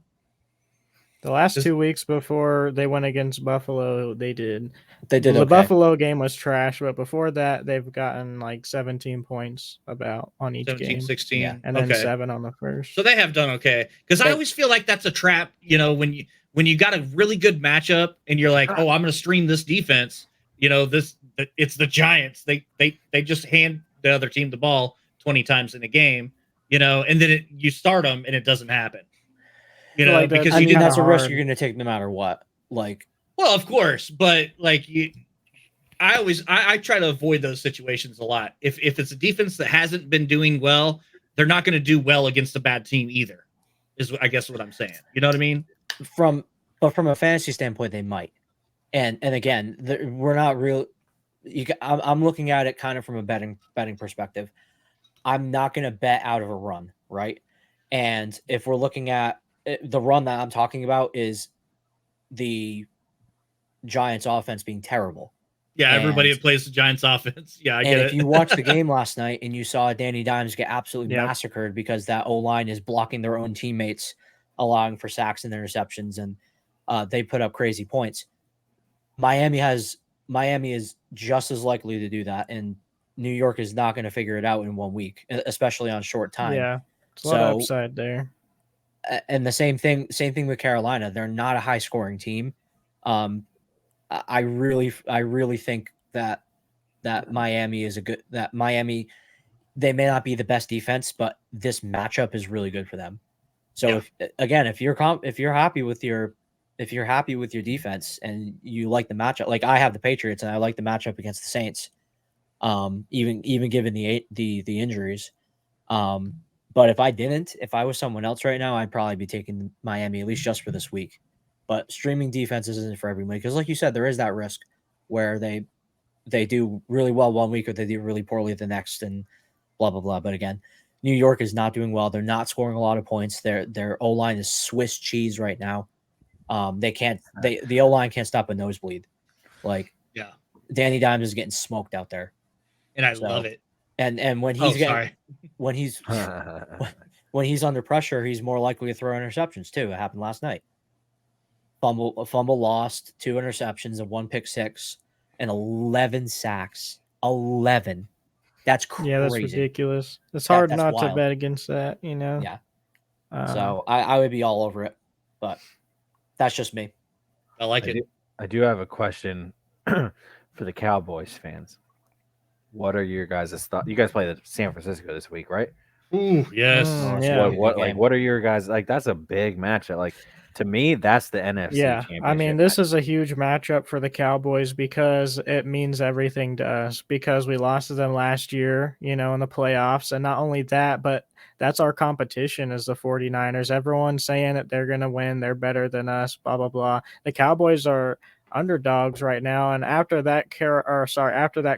The last 2 weeks before they went against Buffalo, they did. They did The okay. Buffalo game was trash, but before that, they've gotten like 17 points about on each 17, game. 16. Yeah. And then Okay. 7 on the first. So they have done okay. Because I always feel like that's a trap, you know, when you got a really good matchup and you're like, oh, I'm going to stream this defense. You know, it's the Giants. They just hand the other team the ball 20 times in a game, you know, and then you start them and it doesn't happen. You know, like because I mean, kinda that's a risk hard. you're going to take no matter what. Like, well, of course, but like I try to avoid those situations a lot. If it's a defense that hasn't been doing well, they're not going to do well against a bad team either. Is I guess what I'm saying. You know what I mean? from a fantasy standpoint, they might. And again, we're not real. I'm looking at it kind of from a betting perspective. I'm not going to bet out of a run, right? And if we're looking at the run that I'm talking about is the Giants offense being terrible. Yeah, everybody And- that plays the Giants offense. Yeah, I And get if it. you watched the game last night and you saw Danny Dimes get absolutely Yep. massacred because that O-line is blocking their own teammates, allowing for sacks and interceptions, and they put up crazy points. Miami is just as likely to do that, and New York is not going to figure it out in 1 week, especially on short time. Yeah. It's a lot of So- upside there. And the same thing with Carolina. They're not a high scoring team. I really think that Miami is Miami, they may not be the best defense, but this matchup is really good for them. So if you're happy with your defense and you like the matchup, like I have the Patriots and I like the matchup against the Saints, even given the injuries. But if I was someone else right now, I'd probably be taking Miami at least just for this week. But streaming defenses isn't for everyone because, like you said, there is that risk where they do really well 1 week or they do really poorly the next, and blah blah blah. But again, New York is not doing well. They're not scoring a lot of points. Their O line is Swiss cheese right now. The O line can't stop a nosebleed. Like, Yeah. Danny Dimes is getting smoked out there, And I So- love it. and when Oh, he's sorry. when he's under pressure, he's more likely to throw interceptions too. It happened last night. A fumble lost, 2 interceptions, and 1 pick six, and 11 sacks. 11. That's crazy. Yeah, that's ridiculous. It's hard that's not wild. to bet against that, you know? Yeah. Um, So I would be all over it, but that's just me. I like it. I do have a question for the Cowboys fans. What are your guys' thoughts? You guys play the San Francisco this week, right? Ooh, yes. Yeah. What are your guys like? That's a big matchup. Like, to me, that's the NFC Yeah, championship. I mean, this is a huge matchup for the Cowboys because it means everything to us because we lost to them last year, you know, in the playoffs. And not only that, but that's our competition is the 49ers. Everyone's saying that they're going to win. They're better than us, blah, blah, blah. The Cowboys are underdogs right now. And after that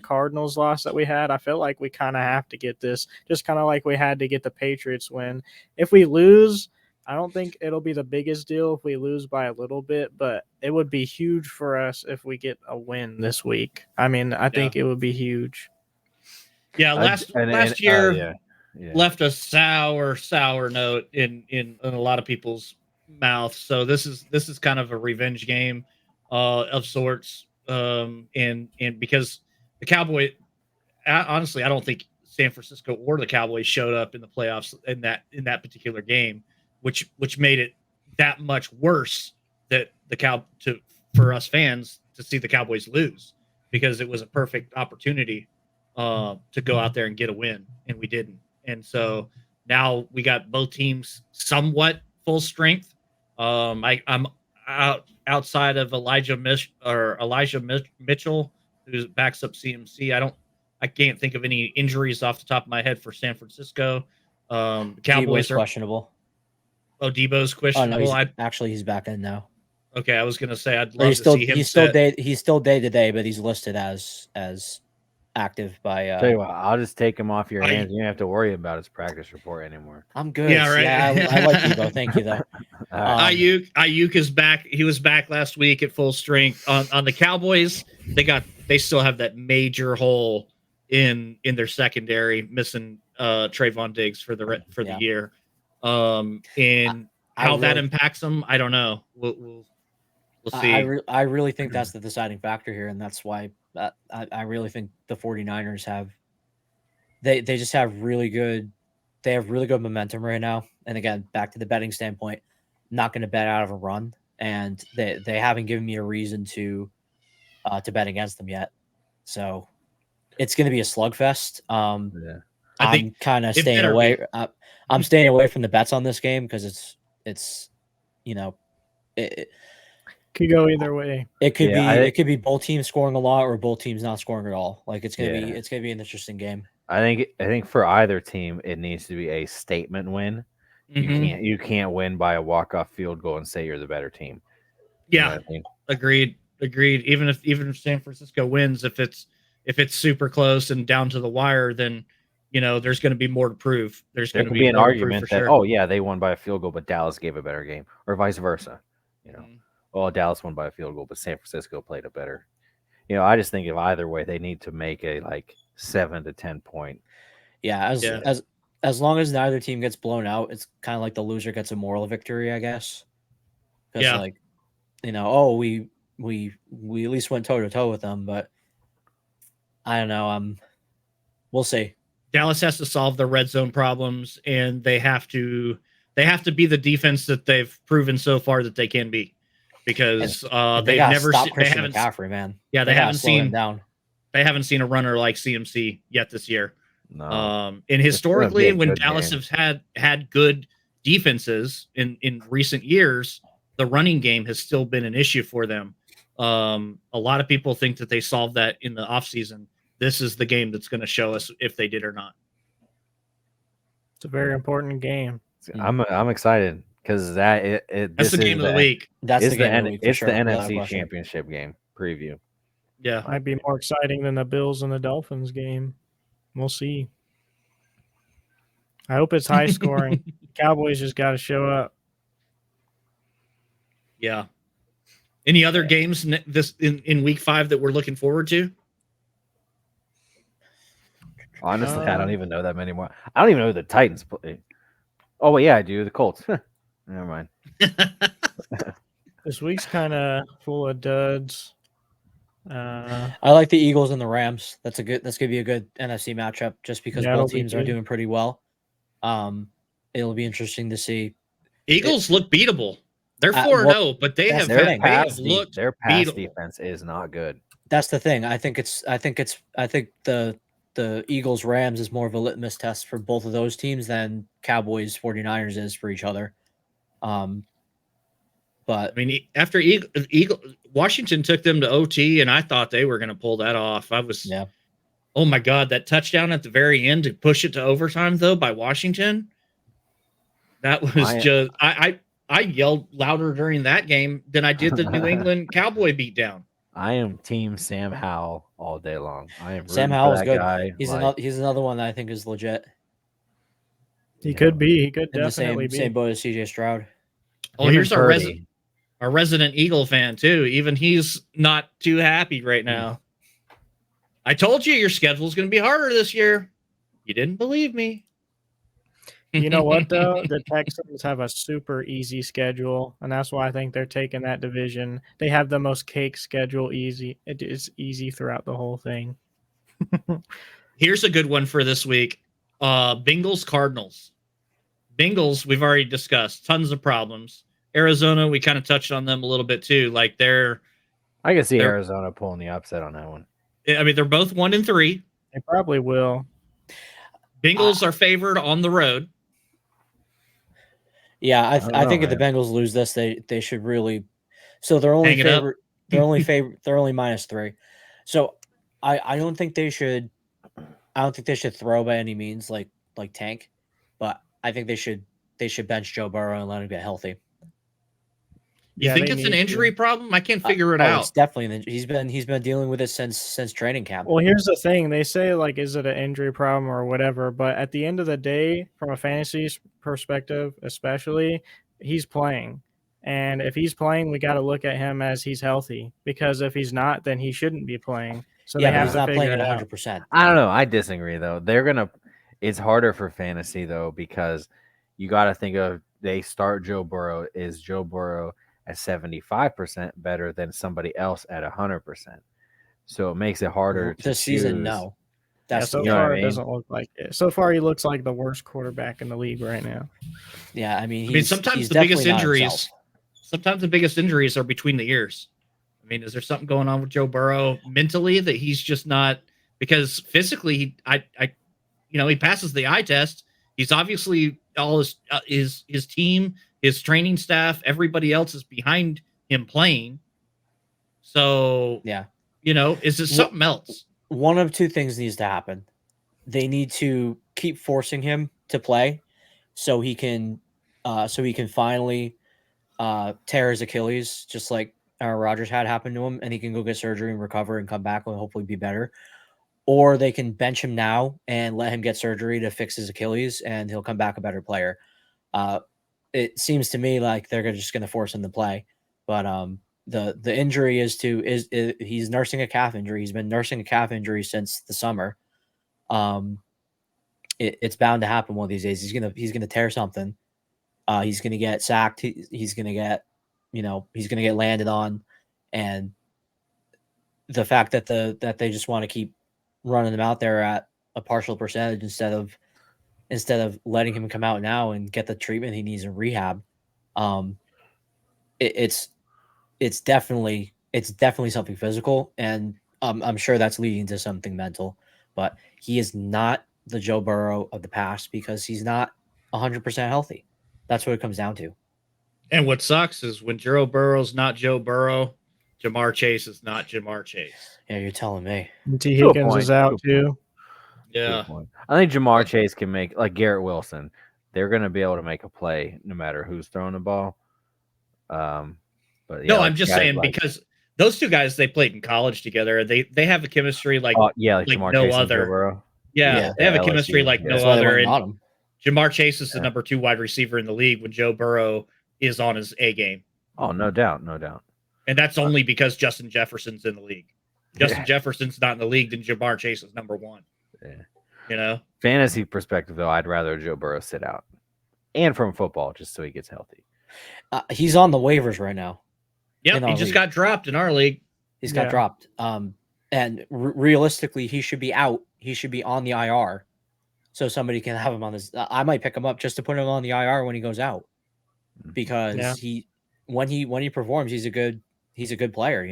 Cardinals loss that we had, I feel like we kind of have to get this, just kind of like we had to get the Patriots win. If we lose, I don't think it'll be the biggest deal if we lose by a little bit, but it would be huge for us if we get a win this week. I mean, I think it would be huge. Yeah, last year yeah. left a sour note in a lot of people's mouths. So this is kind of a revenge game of sorts. And because the Cowboy, honestly, I don't think San Francisco or the Cowboys showed up in the playoffs in that particular game, which made it that much worse that for us fans to see the Cowboys lose, because it was a perfect opportunity to go out there and get a win, and we didn't. And so now we got both teams somewhat full strength. I'm outside of Elijah Mitchell, who backs up CMC. I can't think of any injuries off the top of my head for San Francisco. The Cowboys Debo's are questionable. Oh, Debo's Oh questionable. no, he's back in now. Okay, I was gonna say I'd Or love to see him. he's still day to day, but he's listed as active by. Tell you what, I'll just take him off your hands. You don't have to worry about his practice report anymore. I'm good. Yeah, right. Yeah, I like Debo. Thank you though. Ayuk is back. He was back last week at full strength. On the Cowboys, they still have that major hole in their secondary, missing Trayvon Diggs for the year. And How that impacts them, I don't know. We'll see. I really think that's the deciding factor here, and that's why I really think the 49ers have they just have really good momentum right now. And again, back to the betting standpoint, not going to bet out of a run, and they haven't given me a reason to bet against them yet. So it's going to be a slugfest. I'm kind of staying away. I'm staying away from the bets on this game because it's it could go either way. It could be both teams scoring a lot or both teams not scoring at all. Like it's gonna be an interesting game. I think for either team it needs to be a statement win. Mm-hmm. You can't win by a walk-off field goal and say you're the better team. Yeah, you know what I mean? Agreed. Even if San Francisco wins, if it's super close and down to the wire, then there's going to be more to prove. There could be an argument that they won by a field goal, but Dallas gave a better game, or vice versa. Well, Dallas won by a field goal, but San Francisco played a better. I just think if either way, they need to make a 7 to 10 point. Yeah, as long as neither team gets blown out, it's kind of like the loser gets a moral victory, I guess. Because we at least went toe to toe with them, but I don't know. We'll see. Dallas has to solve their red zone problems, and they have to be the defense that they've proven so far that they can be, because they haven't McCaffrey, man. Yeah, they haven't seen down. They haven't seen a runner like CMC yet this year. No. And historically, when Dallas has had good defenses in recent years, the running game has still been an issue for them. A lot of people think that they solved that in the offseason. This is the game that's going to show us if they did or not. It's a very important game. I'm excited because that's the game of the week. That's the game of the week. It's the NFC Championship game preview. Yeah, might be more exciting than the Bills and the Dolphins game. We'll see. I hope it's high scoring. Cowboys just got to show up. Yeah. Any other games in week 5 that we're looking forward to? Honestly, I don't even know that many more. I don't even know who the Titans play. Oh, well, yeah, I do. The Colts. Never mind. This week's kind of full of duds. I like the Eagles and the Rams. That's going to be a good NFC matchup just because both teams are doing pretty well. It'll be interesting to see. Eagles look beatable. They're 4-0, but they have looked their pass beatable. Defense is not good. That's the thing. I think the Eagles Rams is more of a litmus test for both of those teams than Cowboys 49ers is for each other. But I mean, after Washington took them to OT, and I thought they were going to pull that off. Oh my God, that touchdown at the very end to push it to overtime though by Washington. That was I yelled louder during that game than I did the New England Cowboy beatdown. I am team Sam Howell all day long. I am Sam Howell's good. Guy. He's another one that I think is legit. He could be. He could in definitely the same boat as CJ Stroud. Oh, here's our resident Eagle fan too. Even he's not too happy right now. I told you your schedule's going to be harder this year. You didn't believe me. You know what, though? The Texans have a super easy schedule, and that's why I think they're taking that division. They have the most cake schedule easy. It is easy throughout the whole thing. Here's a good one for this week. Bengals, Cardinals. Bengals, we've already discussed. Tons of problems. Arizona, we kind of touched on them a little bit, too. I can see Arizona pulling the upset on that one. I mean, they're both 1-3. They probably will. Bengals are favored on the road. Yeah, I think if the Bengals lose this, they should really. So they're only favorite. They're only favorite. They're only -3. So I don't think they should. I don't think they should throw by any means like tank, but I think they should bench Joe Burrow and let him get healthy. You think it's an injury problem? I can't figure it out. It's definitely he's been dealing with it since training camp. Well, here's the thing: they say is it an injury problem or whatever? But at the end of the day, from a fantasy perspective, especially, he's playing, and if he's playing, we got to look at him as he's healthy. Because if he's not, then he shouldn't be playing. So yeah, he's not playing at 100%. I don't know. I disagree though. It's harder for fantasy though because you got to think of they start Joe Burrow, is Joe Burrow at 75% better than somebody else at 100%. So it makes it harder to This season, choose. no. Yeah, That's so You know what I far it mean? doesn't look like it. So far he looks like the worst quarterback in the league right now. yeah. I mean, I mean, sometimes he's the biggest definitely not injuries, himself. sometimes the biggest injuries are between the ears. I mean, is there something going on with Joe Burrow mentally that he's just not? Because physically, he passes the eye test. He's obviously all his team, his training staff, everybody else is behind him playing. So Yeah. is this something else? One of two things needs to happen. They need to keep forcing him to play so he can finally tear his Achilles, just like Aaron Rodgers had happen to him, and he can go get surgery and recover and come back and hopefully be better. Or they can bench him now and let him get surgery to fix his Achilles, and he'll come back a better player. It seems to me like they're just going to force him to play, but the injury is he's nursing a calf injury. He's been nursing a calf injury since the summer. It's bound to happen one of these days. He's gonna tear something. He's gonna get sacked. He's gonna get landed on, and the fact that they just want to keep running him out there at a partial percentage instead of letting him come out now and get the treatment he needs in rehab. It's definitely something physical, and I'm sure that's leading to something mental. But he is not the Joe Burrow of the past because he's not 100% healthy. That's what it comes down to. And what sucks is when Joe Burrow's not Joe Burrow, Jamar Chase is not Jamar Chase. Yeah, you're telling me. And T. To a Higgins point, is out to a too. Yeah. I think Jamar Chase can make, like Garrett Wilson. They're going to be able to make a play no matter who's throwing the ball. But yeah, No, like I'm just guys saying like, because those two guys, they played in college together. They have a chemistry like like like Jamar no Chase and Joe other. Burrow. Yeah, they have a LSU, chemistry like yeah. no That's why they other. went and And got him. Jamar Chase is the Yeah. number 2 wide receiver in the league when Joe Burrow is on his A game. Oh, no doubt. And that's only because Justin Jefferson's in the league. Justin Yeah. Jefferson's not in the league, then Jamar Chase is number 1. Yeah. Fantasy perspective, though, I'd rather Joe Burrow sit out. And from football, just so he gets healthy. He's on the waivers right now. Yep, he just got dropped in our league. He's got dropped. And realistically, he should be out. He should be on the IR, so somebody can have him on this. I might pick him up just to put him on the IR when he goes out, because when he performs, he's a good player.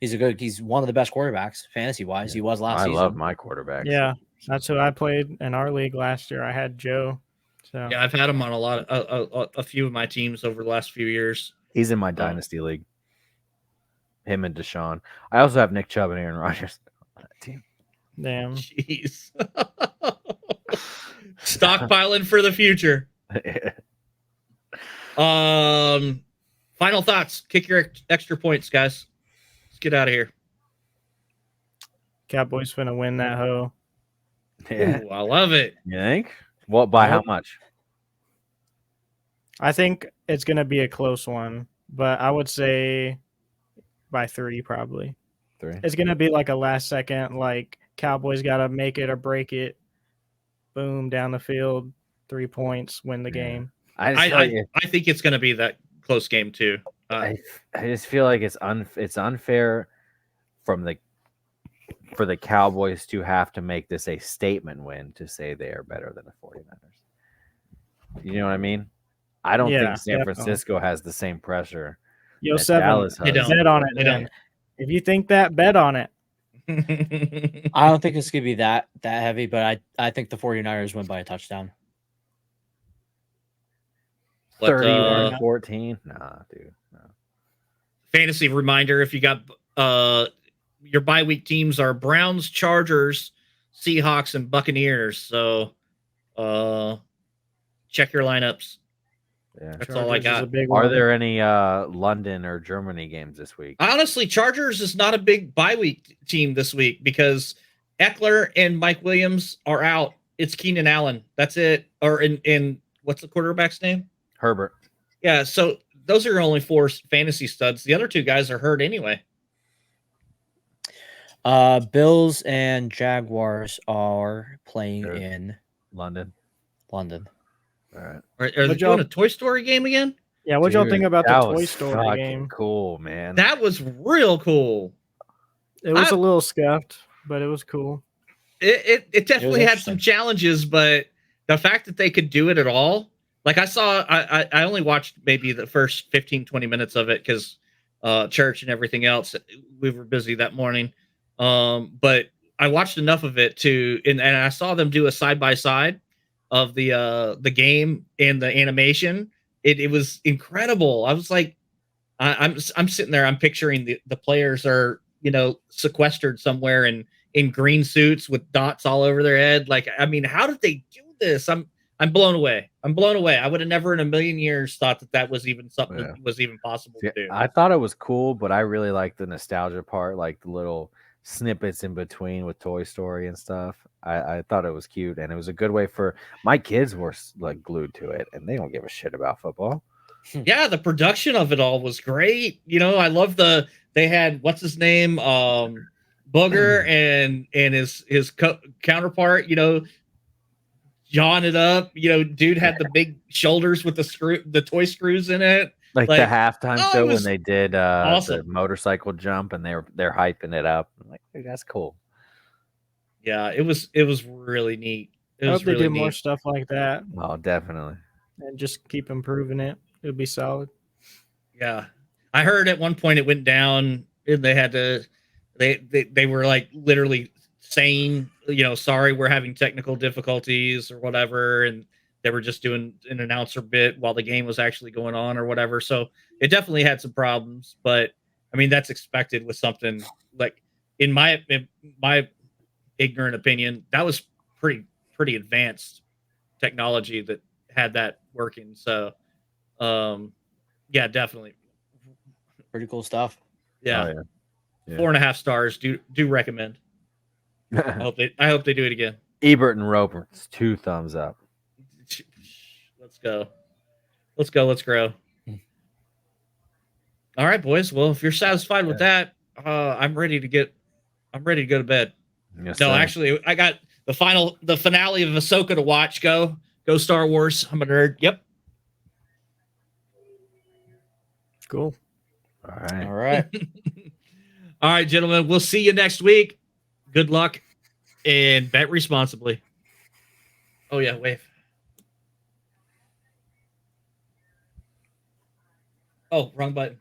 He's one of the best quarterbacks fantasy wise. Yeah. He was last season. I love my quarterbacks. Yeah, that's who I played in our league last year. I had Joe. So Yeah, I've had him on a few of my teams over the last few years. He's in my dynasty league. Him and Deshaun. I also have Nick Chubb and Aaron Rodgers on that team. damn. Jeez. Stockpiling for the future. Final thoughts. Kick your extra points, guys. Let's get out of here. Cowboys finna win that hoe. Yeah. Ooh, I love it. You think? What? By how much? I think it's gonna be a close one, but I would say by 3 probably. 3. It's gonna be like a last second, like Cowboys gotta make it or break it. Boom, down the field, 3 points, win the game. I think it's going to be that close game too. I just feel like it's unfair for the Cowboys to have to make this a statement win to say they are better than the 49ers. You know what I mean? I don't think San Francisco has the same pressure. Yo, that 7, Dallas has. bet on it. They Then. don't. If you think that, bet on it. I don't think it's gonna be that heavy, but I think the 49ers win by a touchdown. 31-14? Nah, dude. No. Fantasy reminder: if you got your bye week teams are Browns, Chargers, Seahawks, and Buccaneers. So check your lineups. Yeah. That's all I got. Are there any London or Germany games this week? Honestly, Chargers is not a big bye week team this week because Eckler and Mike Williams are out. It's Keenan Allen. That's it. Or in what's the quarterback's name? Herbert. Yeah, so those are only 4 fantasy studs. The other 2 guys are hurt anyway. Bills and Jaguars are playing in London. All right. Are they But y'all- doing a Toy Story game again? Yeah, what y'all Dude, think about the that Toy was Story fucking game? Cool, man. That was real cool. It was I- a little scuffed, but it was cool. It definitely had some interesting. challenges, but the fact that they could do it at all, like I only watched maybe the first 15, 20 minutes of it because church and everything else, we were busy that morning. But I watched enough of it and I saw them do a side by side of the game and the animation. It was incredible. I was like, I'm sitting there, I'm picturing the players are, sequestered somewhere in green suits with dots all over their head. Like, I mean, how did they do this? I'm blown away. I'm blown away. I would have never in a million years thought that was even something Yeah. that was even possible See, to do. I thought it was cool, but I really like the nostalgia part, like the little snippets in between with Toy Story and stuff. I thought it was cute, and it was a good way for my kids were like glued to it, and they don't give a shit about football. Yeah, the production of it all was great. I love they had what's his name, Booger and his counterpart, jawing it up. Dude had the big shoulders with the toy screws in it. Like the halftime oh, it show when was they did the awesome. motorcycle jump, and they're hyping it up. I'm like, dude, that's cool. Yeah, it was really neat. It I was hope they really do more neat. stuff like that Oh, definitely. and just keep improving it. It'll be solid. Yeah, I heard at one point it went down, and they had to, they were like literally saying, sorry, we're having technical difficulties or whatever, and they were just doing an announcer bit while the game was actually going on or whatever. So it definitely had some problems, but I mean that's expected with something like in my ignorant opinion, that was pretty advanced technology that had that working. So, yeah, definitely. Pretty cool stuff. Yeah. Oh, yeah. Yeah. 4.5 stars. Do recommend. I hope they do it again. Ebert and Roper, it's 2 thumbs up. Let's go. Let's grow. All right, boys. Well, if you're satisfied with that, I'm ready to go to bed. Yes, No, sir. actually, I got the finale of Ahsoka to watch. Go Star Wars. I'm a nerd. Yep. Cool. All right. All right. All right, gentlemen. We'll see you next week. Good luck and bet responsibly. Oh yeah, wave. Oh, wrong button.